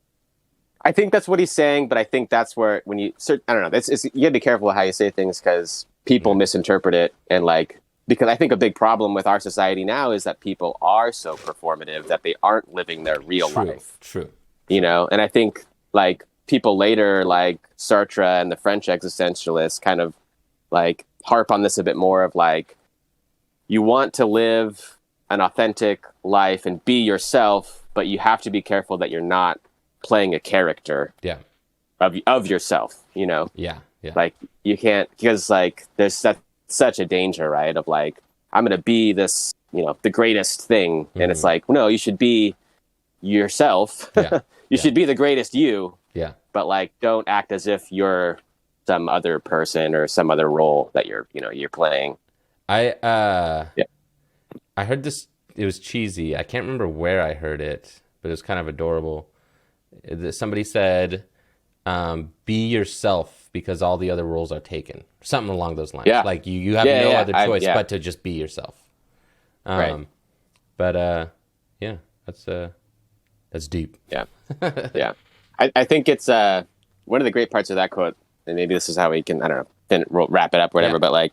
I think that's what he's saying, but I think that's where when you I don't know, you gotta be careful how you say things because people misinterpret it, and like, because I think a big problem with our society now is that people are so performative that they aren't living their real life. True. You know, and I think like people later, like Sartre and the French existentialists, kind of like harp on this a bit more of like, you want to live an authentic life and be yourself, but you have to be careful that you're not playing a character of yourself, you know? Like you can't, because like there's such a danger, right? Of like, I'm going to be this, you know, the greatest thing. And it's like, no, you should be yourself. You should be the greatest you. But like, don't act as if you're some other person or some other role that you're playing. I heard this, it was cheesy. I can't remember where I heard it, but it was kind of adorable. Somebody said, be yourself because all the other roles are taken. Something along those lines. Like you have no other choice but to just be yourself. Right. But that's deep. I think it's one of the great parts of that quote, and maybe this is how we can, I don't know, wrap it up or whatever, but like,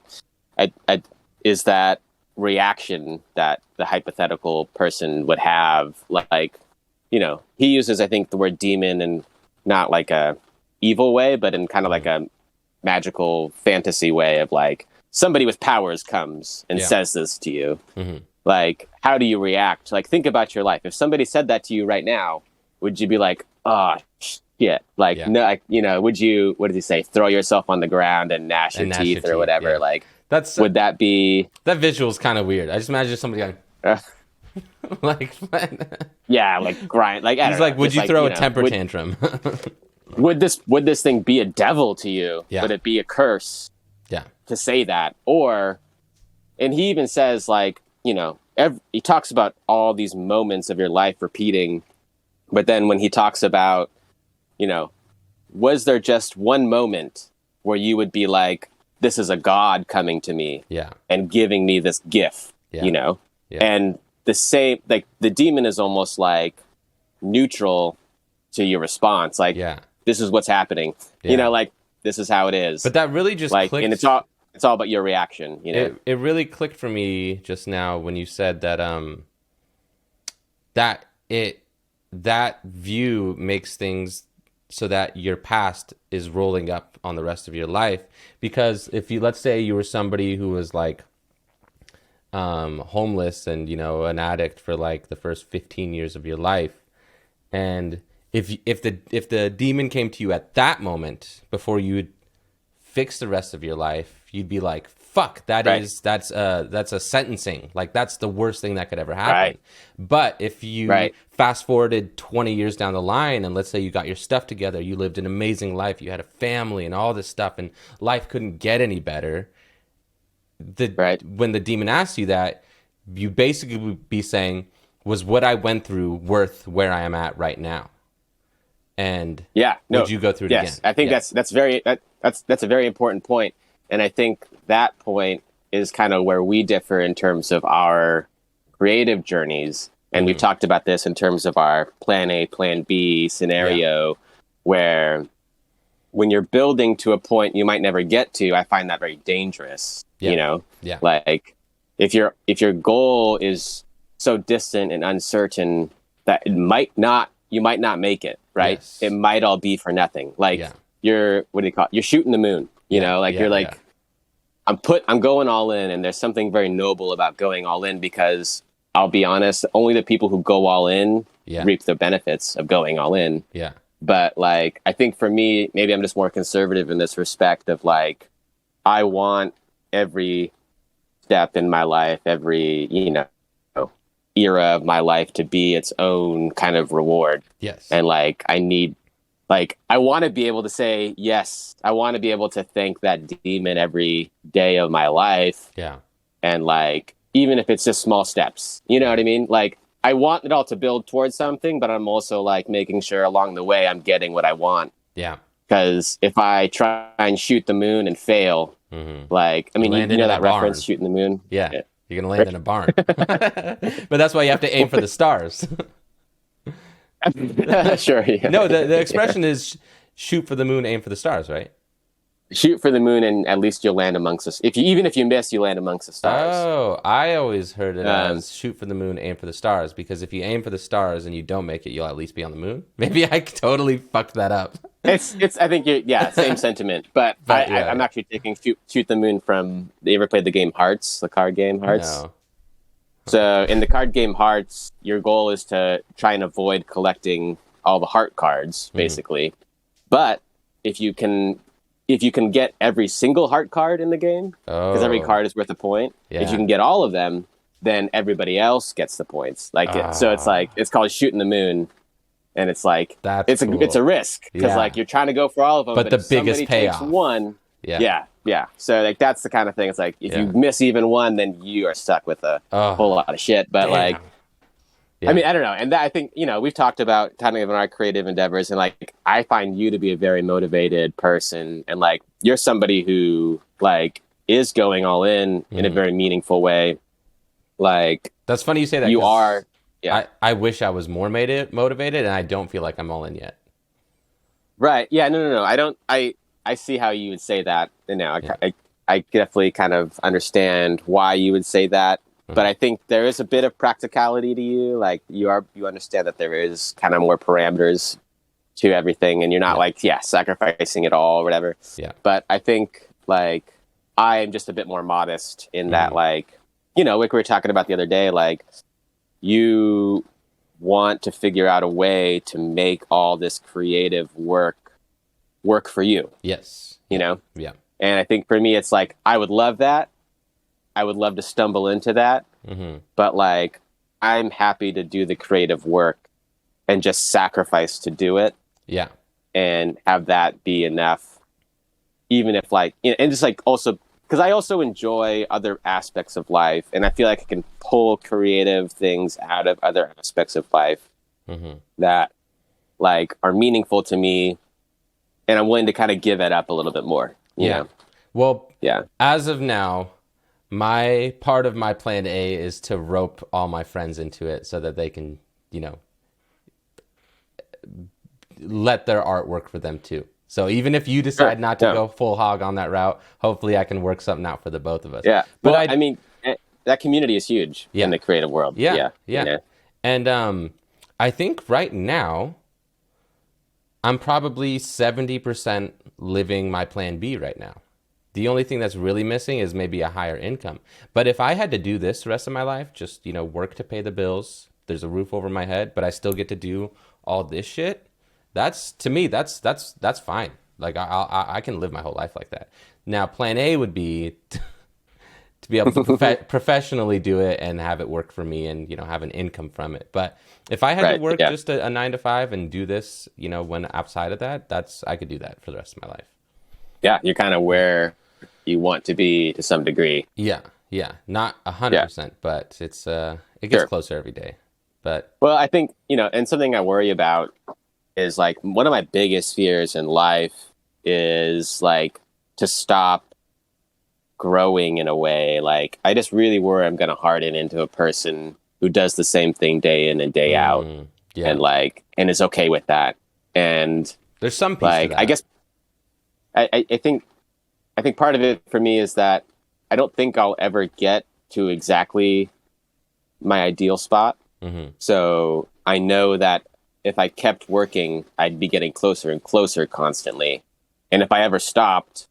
is that reaction that the hypothetical person would have, like, you know, he uses, I think, the word demon in not like a evil way, but in kind of like a magical fantasy way of like, somebody with powers comes and says this to you. Like, how do you react? Like, think about your life. If somebody said that to you right now, would you be like, oh, shit? Like, no, like, you know, would you, what did he say? Throw yourself on the ground and gnash your teeth or whatever. Like, would that be... That visual is kind of weird. I just imagine somebody going... like... like, grind. Like, he's like, would you throw a temper tantrum? would this thing be a devil to you? Would it be a curse? To say that? Or... And he even says, like, you know, he talks about all these moments of your life repeating, but then when he talks about, you know, was there just one moment where you would be like, this is a God coming to me and giving me this gift, you know? And the same, like, the demon is almost like neutral to your response. Like, this is what's happening. You know, like, this is how it is. But that really just like, clicked. And it's all about your reaction, you know? It really clicked for me just now when you said that that view makes things so that your past is rolling up on the rest of your life. Because if you, let's say you were somebody who was like homeless and, you know, an addict for like the first 15 years of your life, and if the demon came to you at that moment before you would fix the rest of your life, you'd be like, fuck, that's a sentencing. Like that's the worst thing that could ever happen. Right. But if you fast forwarded 20 years down the line, and let's say you got your stuff together, you lived an amazing life, you had a family and all this stuff, and life couldn't get any better. When the demon asks you that, you basically would be saying, was what I went through worth where I am at right now? And would you go through it again? I think that's a very important point. And I think that point is kind of where we differ in terms of our creative journeys. And we've talked about this in terms of our plan A, plan B scenario, where when you're building to a point you might never get to, I find that very dangerous. You know, like if your goal is so distant and uncertain that you might not make it, right? Yes. It might all be for nothing. Like you're, what do you call it? You're shooting the moon, you know, like you're like, I'm going all in, and there's something very noble about going all in, because I'll be honest, only the people who go all in reap the benefits of going all in. Yeah. But like, I think for me, maybe I'm just more conservative in this respect of like, I want every step in my life, every, era of my life to be its own kind of reward. Yes. And like, I want to be able to say, yes, I want to be able to thank that demon every day of my life. Yeah. And like, even if it's just small steps, you know what I mean? Like, I want it all to build towards something, but I'm also like making sure along the way I'm getting what I want. Yeah. Because if I try and shoot the moon and fail, like, I mean, you know that reference, shooting the moon? Yeah. You're going to land in a barn. But that's why you have to aim for the stars. Sure. Yeah. No, the expression is shoot for the moon, aim for the stars, right? Shoot for the moon, and at least you'll land amongst us. Even if you miss, you land amongst the stars. Oh, I always heard it as shoot for the moon, aim for the stars. Because if you aim for the stars and you don't make it, you'll at least be on the moon. Maybe I totally fucked that up. It's. I think same sentiment. But I'm actually taking shoot the moon from. You ever played the game Hearts, the card game Hearts? No. So in the card game Hearts, your goal is to try and avoid collecting all the heart cards, basically. But if you can get every single heart card in the game, because every card is worth a point, if you can get all of them, then everybody else gets the points. So it's like, it's called shooting the moon, and it's like it's a risk, because like you're trying to go for all of them, but the biggest payoff, takes one, So like that's the kind of thing. It's like if you miss even one, then you are stuck with a whole lot of shit. But like. Yeah. I mean, I don't know. And that, I think, we've talked about kind of in our creative endeavors, and like, I find you to be a very motivated person, and like, you're somebody who like is going all in a very meaningful way. Like, that's funny you say that. You are. Yeah. I wish I was more motivated, and I don't feel like I'm all in yet. Right. Yeah. No. I don't. I see how you would say that. I definitely kind of understand why you would say that. But I think there is a bit of practicality to you. Like you understand that there is kind of more parameters to everything, and you're not sacrificing it all or whatever. Yeah. But I think like I am just a bit more modest in that, like, like we were talking about the other day, like you want to figure out a way to make all this creative work for you. Yes. Yeah. And I think for me, it's like, I would love that. I would love to stumble into that, but like, I'm happy to do the creative work and just sacrifice to do it. Yeah. And have that be enough, even if like, and just like also, because I also enjoy other aspects of life, and I feel like I can pull creative things out of other aspects of life that like are meaningful to me, and I'm willing to kind of give it up a little bit more. You know? Well, as of now, my part of my plan A is to rope all my friends into it so that they can, let their art work for them too. So even if you decide not to go full hog on that route, hopefully I can work something out for the both of us. Yeah. But I mean, that community is huge in the creative world. Yeah. And I think right now, I'm probably 70% living my plan B right now. The only thing that's really missing is maybe a higher income. But if I had to do this the rest of my life, just, work to pay the bills, there's a roof over my head, but I still get to do all this shit, to me, that's fine. Like, I can live my whole life like that. Now, plan A would be to be able to professionally do it and have it work for me and, have an income from it. But if I had to work just a 9 to 5 and do this, when outside of that, I could do that for the rest of my life. Yeah. You're kind of where you want to be to some degree. Yeah. Yeah. Not 100%, but it gets closer every day. But well, I think, and something I worry about is like one of my biggest fears in life is like to stop growing in a way. Like I just really worry I'm going to harden into a person who does the same thing day in and day out, and is okay with that. And there's some piece to that. I guess I think part of it for me is that I don't think I'll ever get to exactly my ideal spot. Mm-hmm. So I know that if I kept working, I'd be getting closer and closer constantly. And if I ever stopped,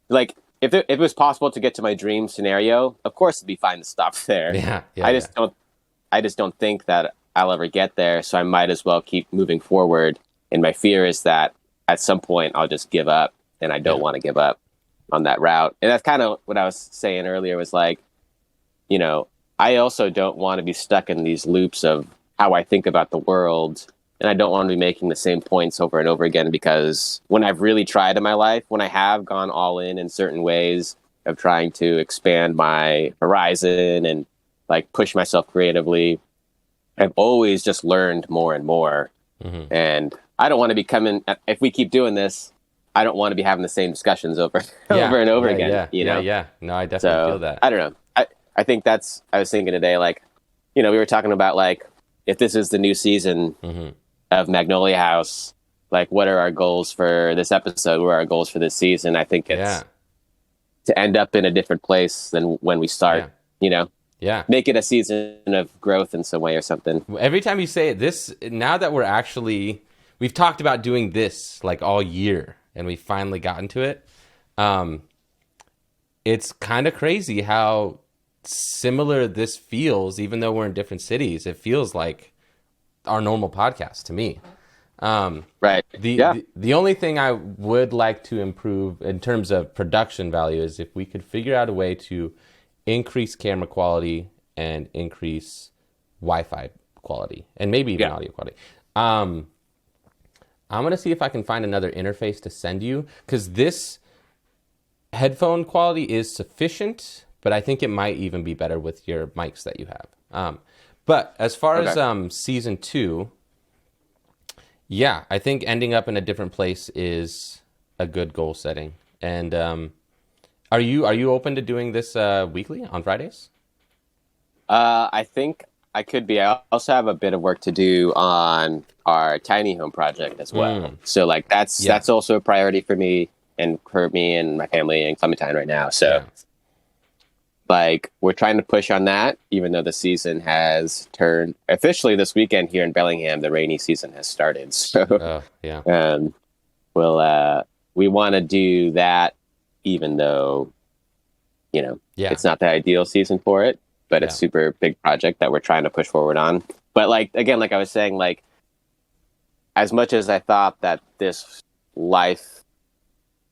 like if it was possible to get to my dream scenario, of course it'd be fine to stop there. I just don't think that I'll ever get there. So I might as well keep moving forward. And my fear is that at some point I'll just give up, and I don't want to give up on that route. And that's kind of what I was saying earlier was like, I also don't want to be stuck in these loops of how I think about the world. And I don't want to be making the same points over and over again, because when I've really tried in my life, when I have gone all in certain ways of trying to expand my horizon and like push myself creatively, I've always just learned more and more. Mm-hmm. And I don't want to be if we keep doing this, I don't want to be having the same discussions over and over again. Yeah. No, I definitely feel that. I don't know. I think I was thinking today, like, we were talking about like, if this is the new season of Magnolia House, like what are our goals for this episode? What are our goals for this season? I think it's to end up in a different place than when we start, make it a season of growth in some way or something. Every time you say it, now that we've talked about doing this like all year and we finally gotten to it. It's kind of crazy how similar this feels, even though we're in different cities. It feels like our normal podcast to me. Right. The only thing I would like to improve in terms of production value is if we could figure out a way to increase camera quality and increase Wi-Fi quality and maybe even audio quality. I'm going to see if I can find another interface to send you, because this headphone quality is sufficient, but I think it might even be better with your mics that you have. But as far as season 2, I think ending up in a different place is a good goal setting. And are you open to doing this weekly on Fridays? I think I could be. I also have a bit of work to do on our tiny home project as well. So like that's also a priority for me and my family in Clementine right now. So like we're trying to push on that, even though the season has turned officially this weekend here in Bellingham. The rainy season has started. So we want to do that, even though it's not the ideal season for it. But it's a super big project that we're trying to push forward on. But like, again, like I was saying, like, as much as I thought that this life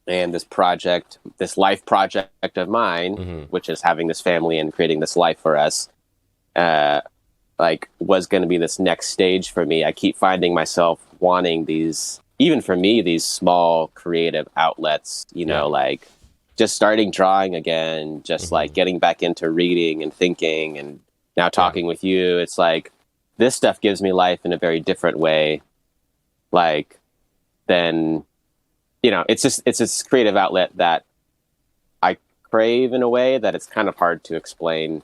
and this life project of mine, which is having this family and creating this life for us, like was going to be this next stage for me, I keep finding myself wanting these, even for me, these small creative outlets, like just starting drawing again, just like getting back into reading and thinking, and now talking with you. It's like this stuff gives me life in a very different way. Like then, it's this creative outlet that I crave in a way that it's kind of hard to explain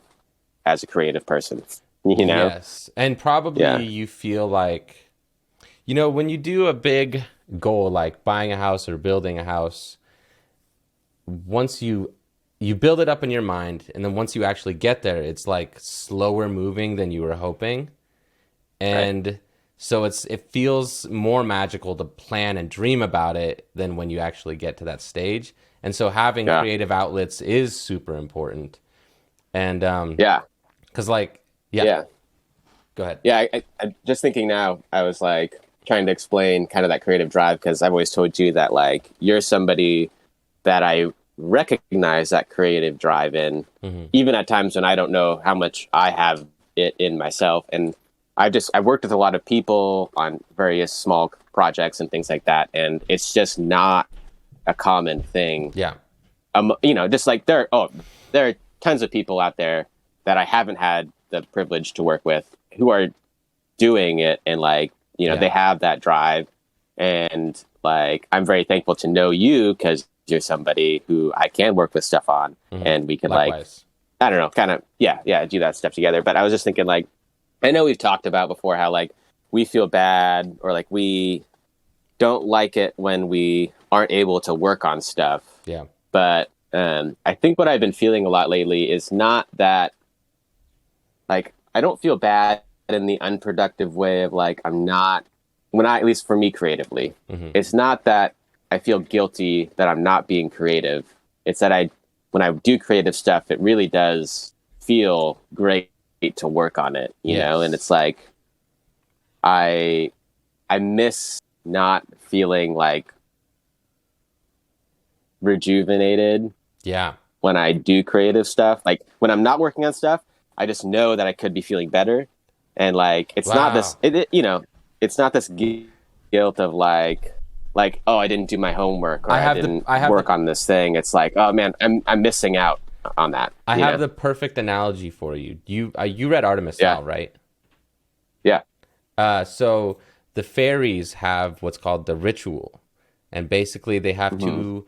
as a creative person, Yes. And probably you feel like, when you do a big goal, like buying a house or building a house, once you build it up in your mind, and then once you actually get there, it's like slower moving than you were hoping. And so it feels more magical to plan and dream about it than when you actually get to that stage. And so having creative outlets is super important. And because go ahead. I'm just thinking now, I was like trying to explain kind of that creative drive, because I've always told you that like you're somebody that I recognize that creative drive in, even at times when I don't know how much I have it in myself. And I've worked with a lot of people on various small projects and things like that, and it's just not a common thing. Yeah. Just like there are tons of people out there that I haven't had the privilege to work with who are doing it, and like, they have that drive. And like, I'm very thankful to know you, because you're somebody who I can work with stuff on, and we can Likewise. Like, I don't know, kind of, do that stuff together. But I was just thinking, like, I know we've talked about before how like we feel bad, or like we don't like it when we aren't able to work on stuff. Yeah. But I think what I've been feeling a lot lately is not that, like, I don't feel bad in the unproductive way of like, at least for me creatively, it's not that I feel guilty that I'm not being creative. It's that when I do creative stuff, it really does feel great to work on it, you know? And it's like, I miss not feeling like rejuvenated. Yeah. When I do creative stuff, like when I'm not working on stuff, I just know that I could be feeling better. And like, it's not this, it's not this guilt of like, oh, I didn't do my homework, or I didn't work on this thing. It's like, oh man, I'm missing out on that. I have the perfect analogy for you. You read Artemis Fowl, right? Yeah. So the fairies have what's called the ritual, and basically they have to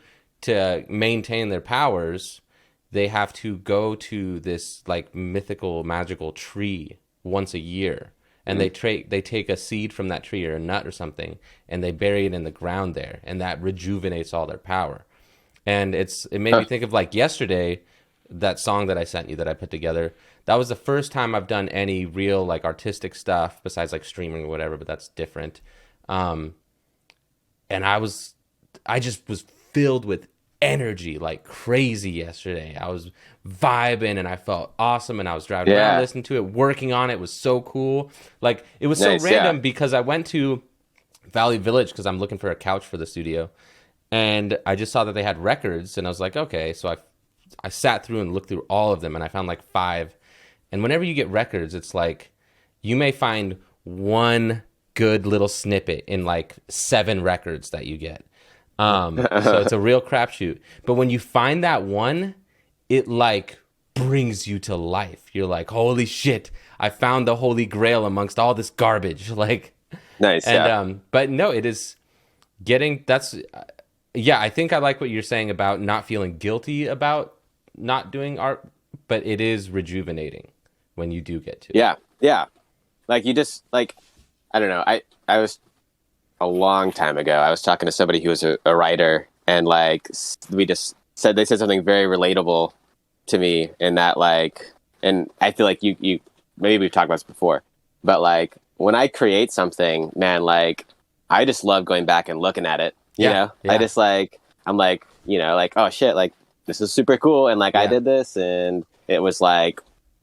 maintain their powers. They have to go to this like mythical, magical tree once a year. And they take a seed from that tree or a nut or something, and they bury it in the ground there, and that rejuvenates all their power. And it made me think of like yesterday, that song that I sent you that I put together. That was the first time I've done any real like artistic stuff besides like streaming or whatever, but that's different. And I just was filled with energy like crazy yesterday. I was vibing and I felt awesome, and I was driving around listening to it, working on it. It was so cool. Like, it was nice, so random because I went to Valley Village because I'm looking for a couch for the studio, and I just saw that they had records, and I was like, okay. So I sat through and looked through all of them, and I found like 5. And whenever you get records, it's like you may find one good little snippet in like 7 records that you get. So it's a real crapshoot. But when you find that one, it like brings you to life. You're like, holy shit, I found the holy grail amongst all this garbage. Like, nice. And but no, it is getting. I think I like what you're saying about not feeling guilty about not doing art, but it is rejuvenating when you do get to. Yeah. Like, you just like, I don't know. I was. A long time ago, I was talking to somebody who was a writer, and like they said something very relatable to me in that, like, and I feel like you maybe we've talked about this before, but like when I create something, man, like I just love going back and looking at it. You know, I just like, I'm like, like, oh shit, like this is super cool, and like I did this, and it was like,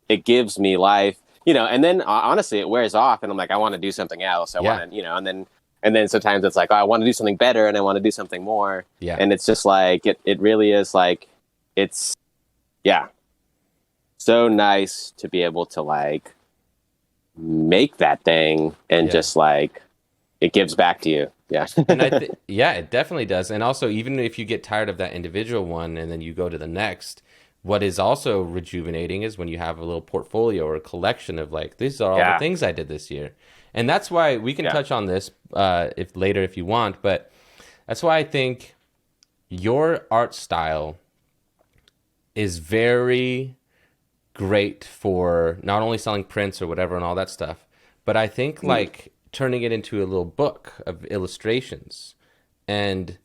it gives me life, and then honestly it wears off, and I'm like, I want to do something else. I want to, and then sometimes it's like, oh, I want to do something better, and I want to do something more. Yeah. And it's just like, it really is like, it's, so nice to be able to like make that thing and just like, it gives back to you. Yeah. And it definitely does. And also, even if you get tired of that individual one and then you go to the next, what is also rejuvenating is when you have a little portfolio or a collection of like, these are all the things I did this year. And that's why we can touch on this if you want, but that's why I think your art style is very great for not only selling prints or whatever and all that stuff, but I think like turning it into a little book of illustrations. And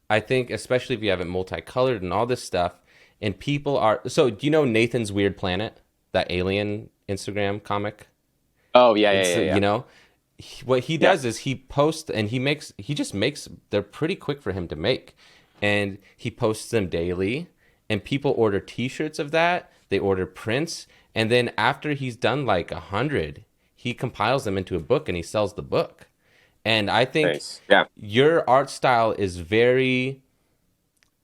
I think especially if you have it multicolored and all this stuff, and people are, so do you know Nathan's Weird Planet, that alien Instagram comic? Oh, yeah. You know, what he does is he posts and he just makes, they're pretty quick for him to make. And he posts them daily, and people order t-shirts of that. They order prints. And then after he's done like 100, he compiles them into a book and he sells the book. And I think your art style is very,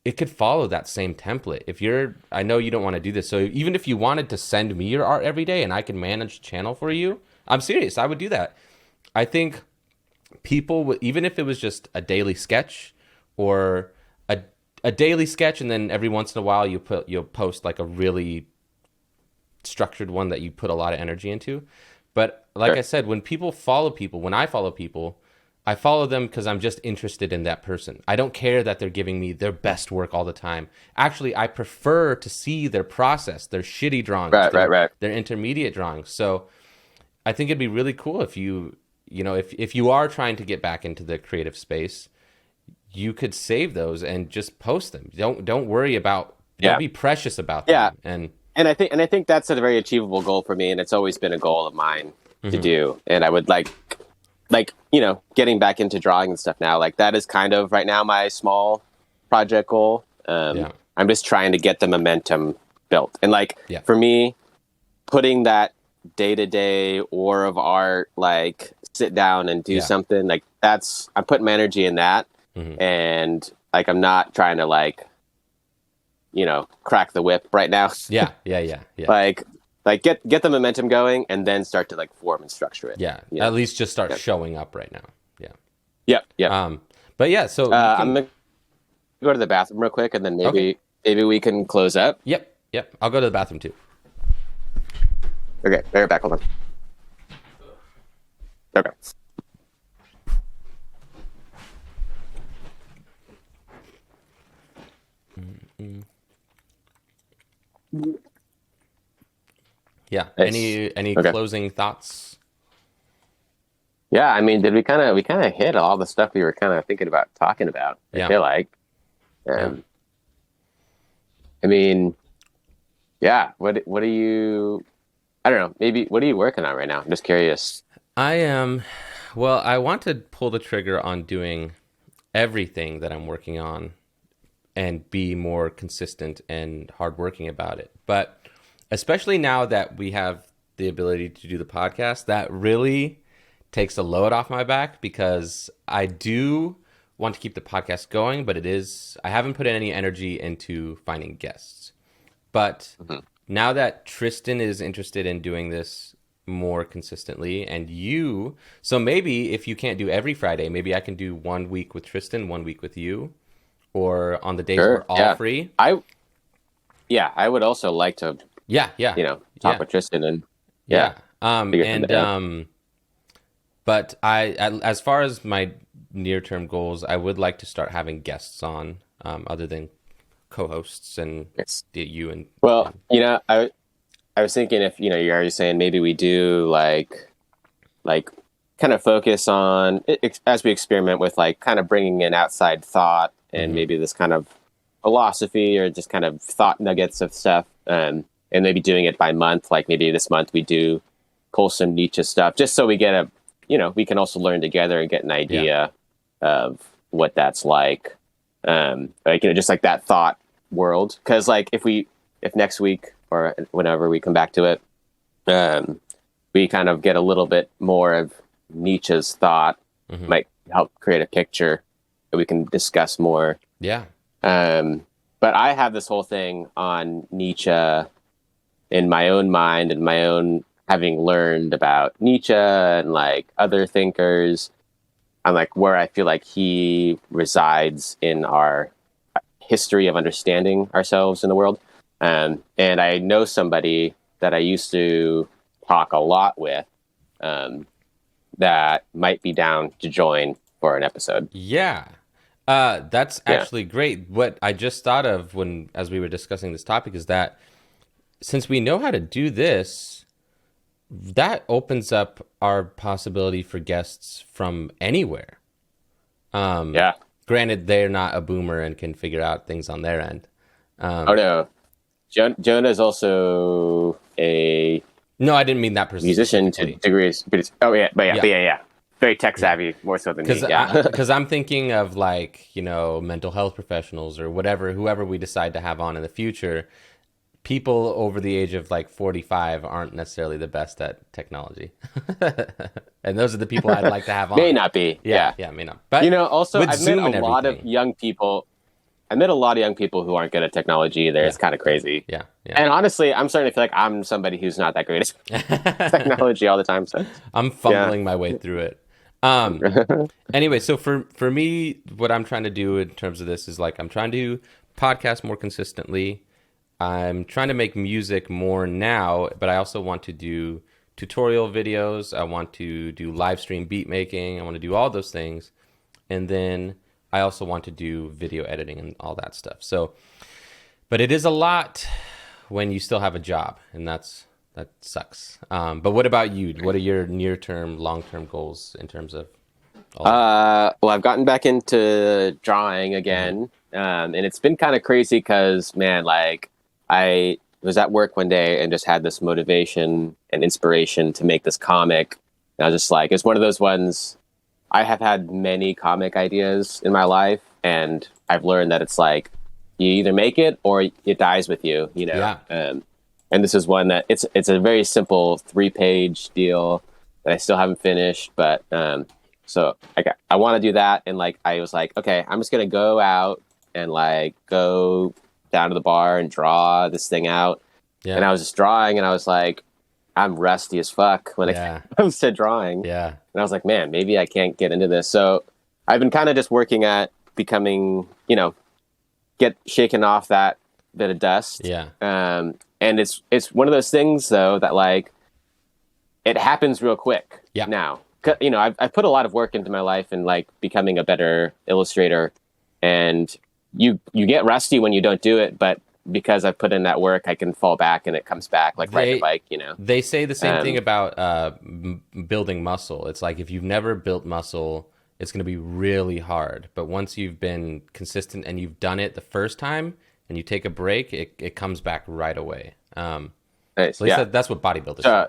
it could follow that same template. I know you don't want to do this. So even if you wanted to send me your art every day and I can manage the channel for you, I'm serious. I would do that. I think people would, even if it was just a daily sketch or a daily sketch, and then every once in a while you'll post like a really structured one that you put a lot of energy into. But like I said, when I follow people, I follow them because I'm just interested in that person. I don't care that they're giving me their best work all the time. Actually, I prefer to see their process, their shitty drawings, their intermediate drawings. So I think it'd be really cool if if you are trying to get back into the creative space, you could save those and just post them. Don't worry about, don't be precious about them. And I think that's a very achievable goal for me, and it's always been a goal of mine to do. And I would like getting back into drawing and stuff now, like that is kind of right now my small project goal. I'm just trying to get the momentum built. And for me, putting that day-to-day ore of art, like sit down and do something, like I'm putting my energy in that. And like, I'm not trying to crack the whip right now. Yeah. Like get the momentum going and then start to form and structure it. Yeah. At least just start showing up right now. Yeah. Yep. But yeah, so I'm gonna go to the bathroom real quick and then maybe we can close up. Yep. I'll go to the bathroom too. Okay, be right back. Hold on. Okay. Yeah. Nice. Any closing thoughts? Yeah, I mean, we kind of hit all the stuff we were kind of thinking about talking about. I feel like, I mean, what are you? I don't know. Maybe what are you working on right now? I'm just curious. I am. Well, I want to pull the trigger on doing everything that I'm working on and be more consistent and hardworking about it. But especially now that we have the ability to do the podcast, that really takes a load off my back, because I do want to keep the podcast going, but I haven't put any energy into finding guests. But now that Tristan is interested in doing this more consistently, and so maybe if you can't do every Friday, maybe I can do 1 week with Tristan, 1 week with you, or on the days we're all free. I would also like to talk with Tristan and but as far as my near-term goals, I would like to start having guests on, other than co-hosts and you and. Well, I was thinking if you're already saying maybe we do like kind of focus on as we experiment with kind of bringing in outside thought and maybe this kind of philosophy or just kind of thought nuggets of stuff, and maybe doing it by month. Like maybe this month we do pull some Nietzsche stuff, just so we get we can also learn together and get an idea of what that's like. Just like that thought world. Because if next week or whenever we come back to it, we kind of get a little bit more of Nietzsche's thought, might help create a picture that we can discuss more. Yeah. But I have this whole thing on Nietzsche in my own mind and my own having learned about Nietzsche and other thinkers, and where I feel like he resides in our history of understanding ourselves in the world. And I know somebody that I used to talk a lot with, that might be down to join for an episode. Yeah. That's actually great. What I just thought of as we were discussing this topic is that since we know how to do this, that opens up our possibility for guests from anywhere. Granted, they're not a boomer and can figure out things on their end. Oh no, Jonah is also a no. I didn't mean that person. Musician to degrees. Yeah. Very tech savvy, more so than me. Because I'm thinking of mental health professionals or whoever we decide to have on in the future. People over the age of 45 aren't necessarily the best at technology. And those are the people I'd like to have on. May not be. Yeah, may not. But also I've met a lot of young people. I met a lot of young people who aren't good at technology either. Yeah. It's kind of crazy. Yeah. And honestly, I'm starting to feel like I'm somebody who's not that great at technology all the time. So I'm fumbling my way through it. Anyway, so for me, what I'm trying to do in terms of this is like I'm trying to podcast more consistently. I'm trying to make music more now, but I also want to do tutorial videos. I want to do live stream beat making. I want to do all those things. And then I also want to do video editing and all that stuff. So, but it is a lot when you still have a job, and that sucks. But what about you? What are your near-term, long-term goals in terms of all that? Well, I've gotten back into drawing again. And it's been kind of crazy because, man, like I was at work one day and just had this motivation and inspiration to make this comic. And I was just like, it's one of those ones. I have had many comic ideas in my life, and I've learned that it's like you either make it or it dies with you, you know? Yeah. And this is one that it's a very simple 3-page deal that I still haven't finished, but so I want to do that. And like I was like, okay, I'm just gonna go out and like go down to the bar and draw this thing out. Yeah. And I was just drawing, and I was like, I'm rusty as fuck when it comes to drawing. Yeah. And I was like, man, maybe I can't get into this. So I've been kind of just working at becoming, you know, get shaken off that bit of dust. Yeah. And it's one of those things though that like it happens real quick. Yeah. Now, you know, I've put a lot of work into my life and like becoming a better illustrator, and you get rusty when you don't do it, but because I've put in that work, I can fall back and it comes back like riding a bike, you know. They say the same thing about building muscle. It's like if you've never built muscle, it's going to be really hard. But once you've been consistent and you've done it the first time and you take a break, it comes back right away. Nice. So that's what bodybuilders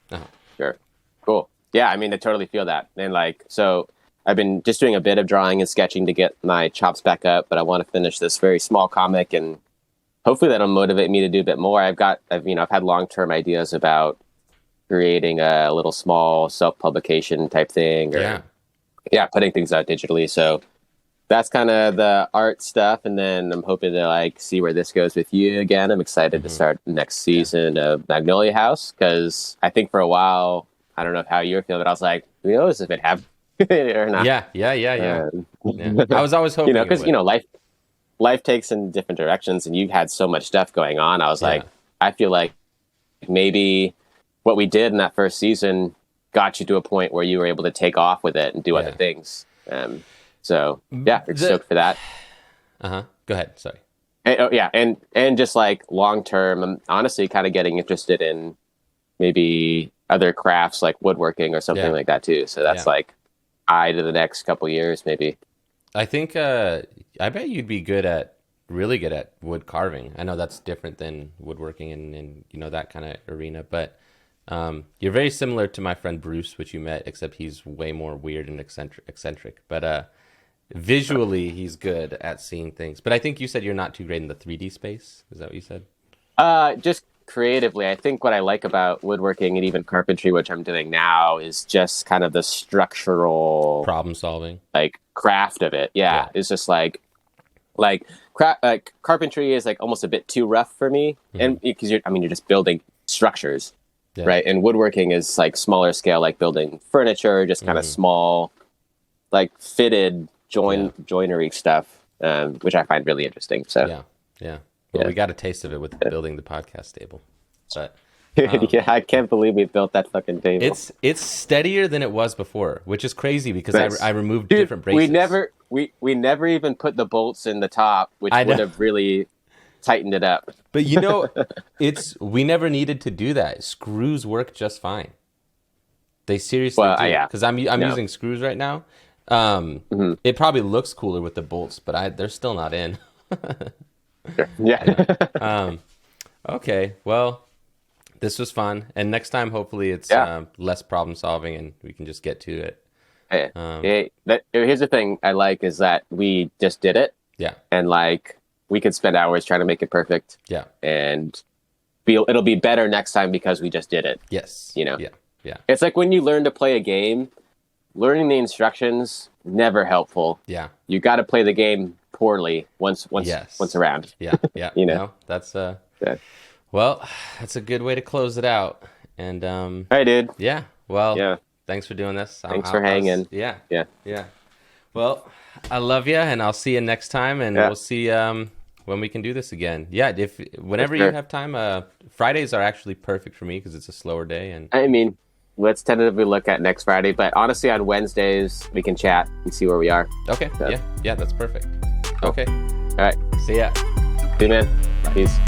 do. Sure. Cool. Yeah, I mean, I totally feel that. And like, so I've been just doing a bit of drawing and sketching to get my chops back up, but I want to finish this very small comic, and hopefully that'll motivate me to do a bit more. I've had long-term ideas about creating a little small self-publication type thing, or putting things out digitally. So that's kind of the art stuff. And then I'm hoping to like see where this goes with you again. I'm excited to start the next season of Magnolia House, because I think for a while, I don't know how you're feeling, but I was like, who knows if it happens or not. Yeah. I was always hoping, you know, because, you know, life takes in different directions, and you had so much stuff going on. I was like, I feel like maybe what we did in that first season got you to a point where you were able to take off with it and do other things. So we're stoked for that. Go ahead. Sorry. And just like long term, I'm honestly kind of getting interested in maybe other crafts like woodworking or something like that too. So that's like to the next couple years maybe. I think I bet you'd be really good at wood carving. I know that's different than woodworking and you know, that kind of arena, but you're very similar to my friend Bruce, which you met, except he's way more weird and eccentric. But visually, he's good at seeing things. But I think you said you're not too great in the 3D space. Is that what you said? Just creatively, I think what I like about woodworking and even carpentry, which I'm doing now, is just kind of the structural problem solving, like craft of it. Yeah. It's just like carpentry is like almost a bit too rough for me, and because you're just building structures, right? And woodworking is like smaller scale, like building furniture, just kind of small, like fitted joinery stuff, which I find really interesting. So Well, we got a taste of it with building the podcast table, but I can't believe we built that fucking table. It's steadier than it was before, which is crazy because I removed different braces. We never even put the bolts in the top, which would have really tightened it up. But you know, we never needed to do that. Screws work just fine. They seriously do. Because I'm using screws right now. It probably looks cooler with the bolts, but they're still not in. Yeah. Okay. Well, this was fun, and next time hopefully it's less problem solving, and we can just get to it. Here's the thing I like is that we just did it. Yeah. And like we could spend hours trying to make it perfect. Yeah. And it'll be better next time because we just did it. Yes. You know. Yeah. Yeah. It's like when you learn to play a game, learning the instructions never helpful. Yeah. You got to play the game poorly once around. Yeah. You know, no, that's well, that's a good way to close it out. And hey, dude. Yeah. Well, thanks for doing this. Thanks for hanging. Yeah. Well, I love you, and I'll see you next time, and we'll see when we can do this again. Yeah, whenever you have time. Fridays are actually perfect for me because it's a slower day. And I mean, let's tentatively look at next Friday, but honestly, on Wednesdays we can chat and see where we are. Okay. So. Yeah, that's perfect. Okay. All right. See ya. See you, man. Bye. Peace.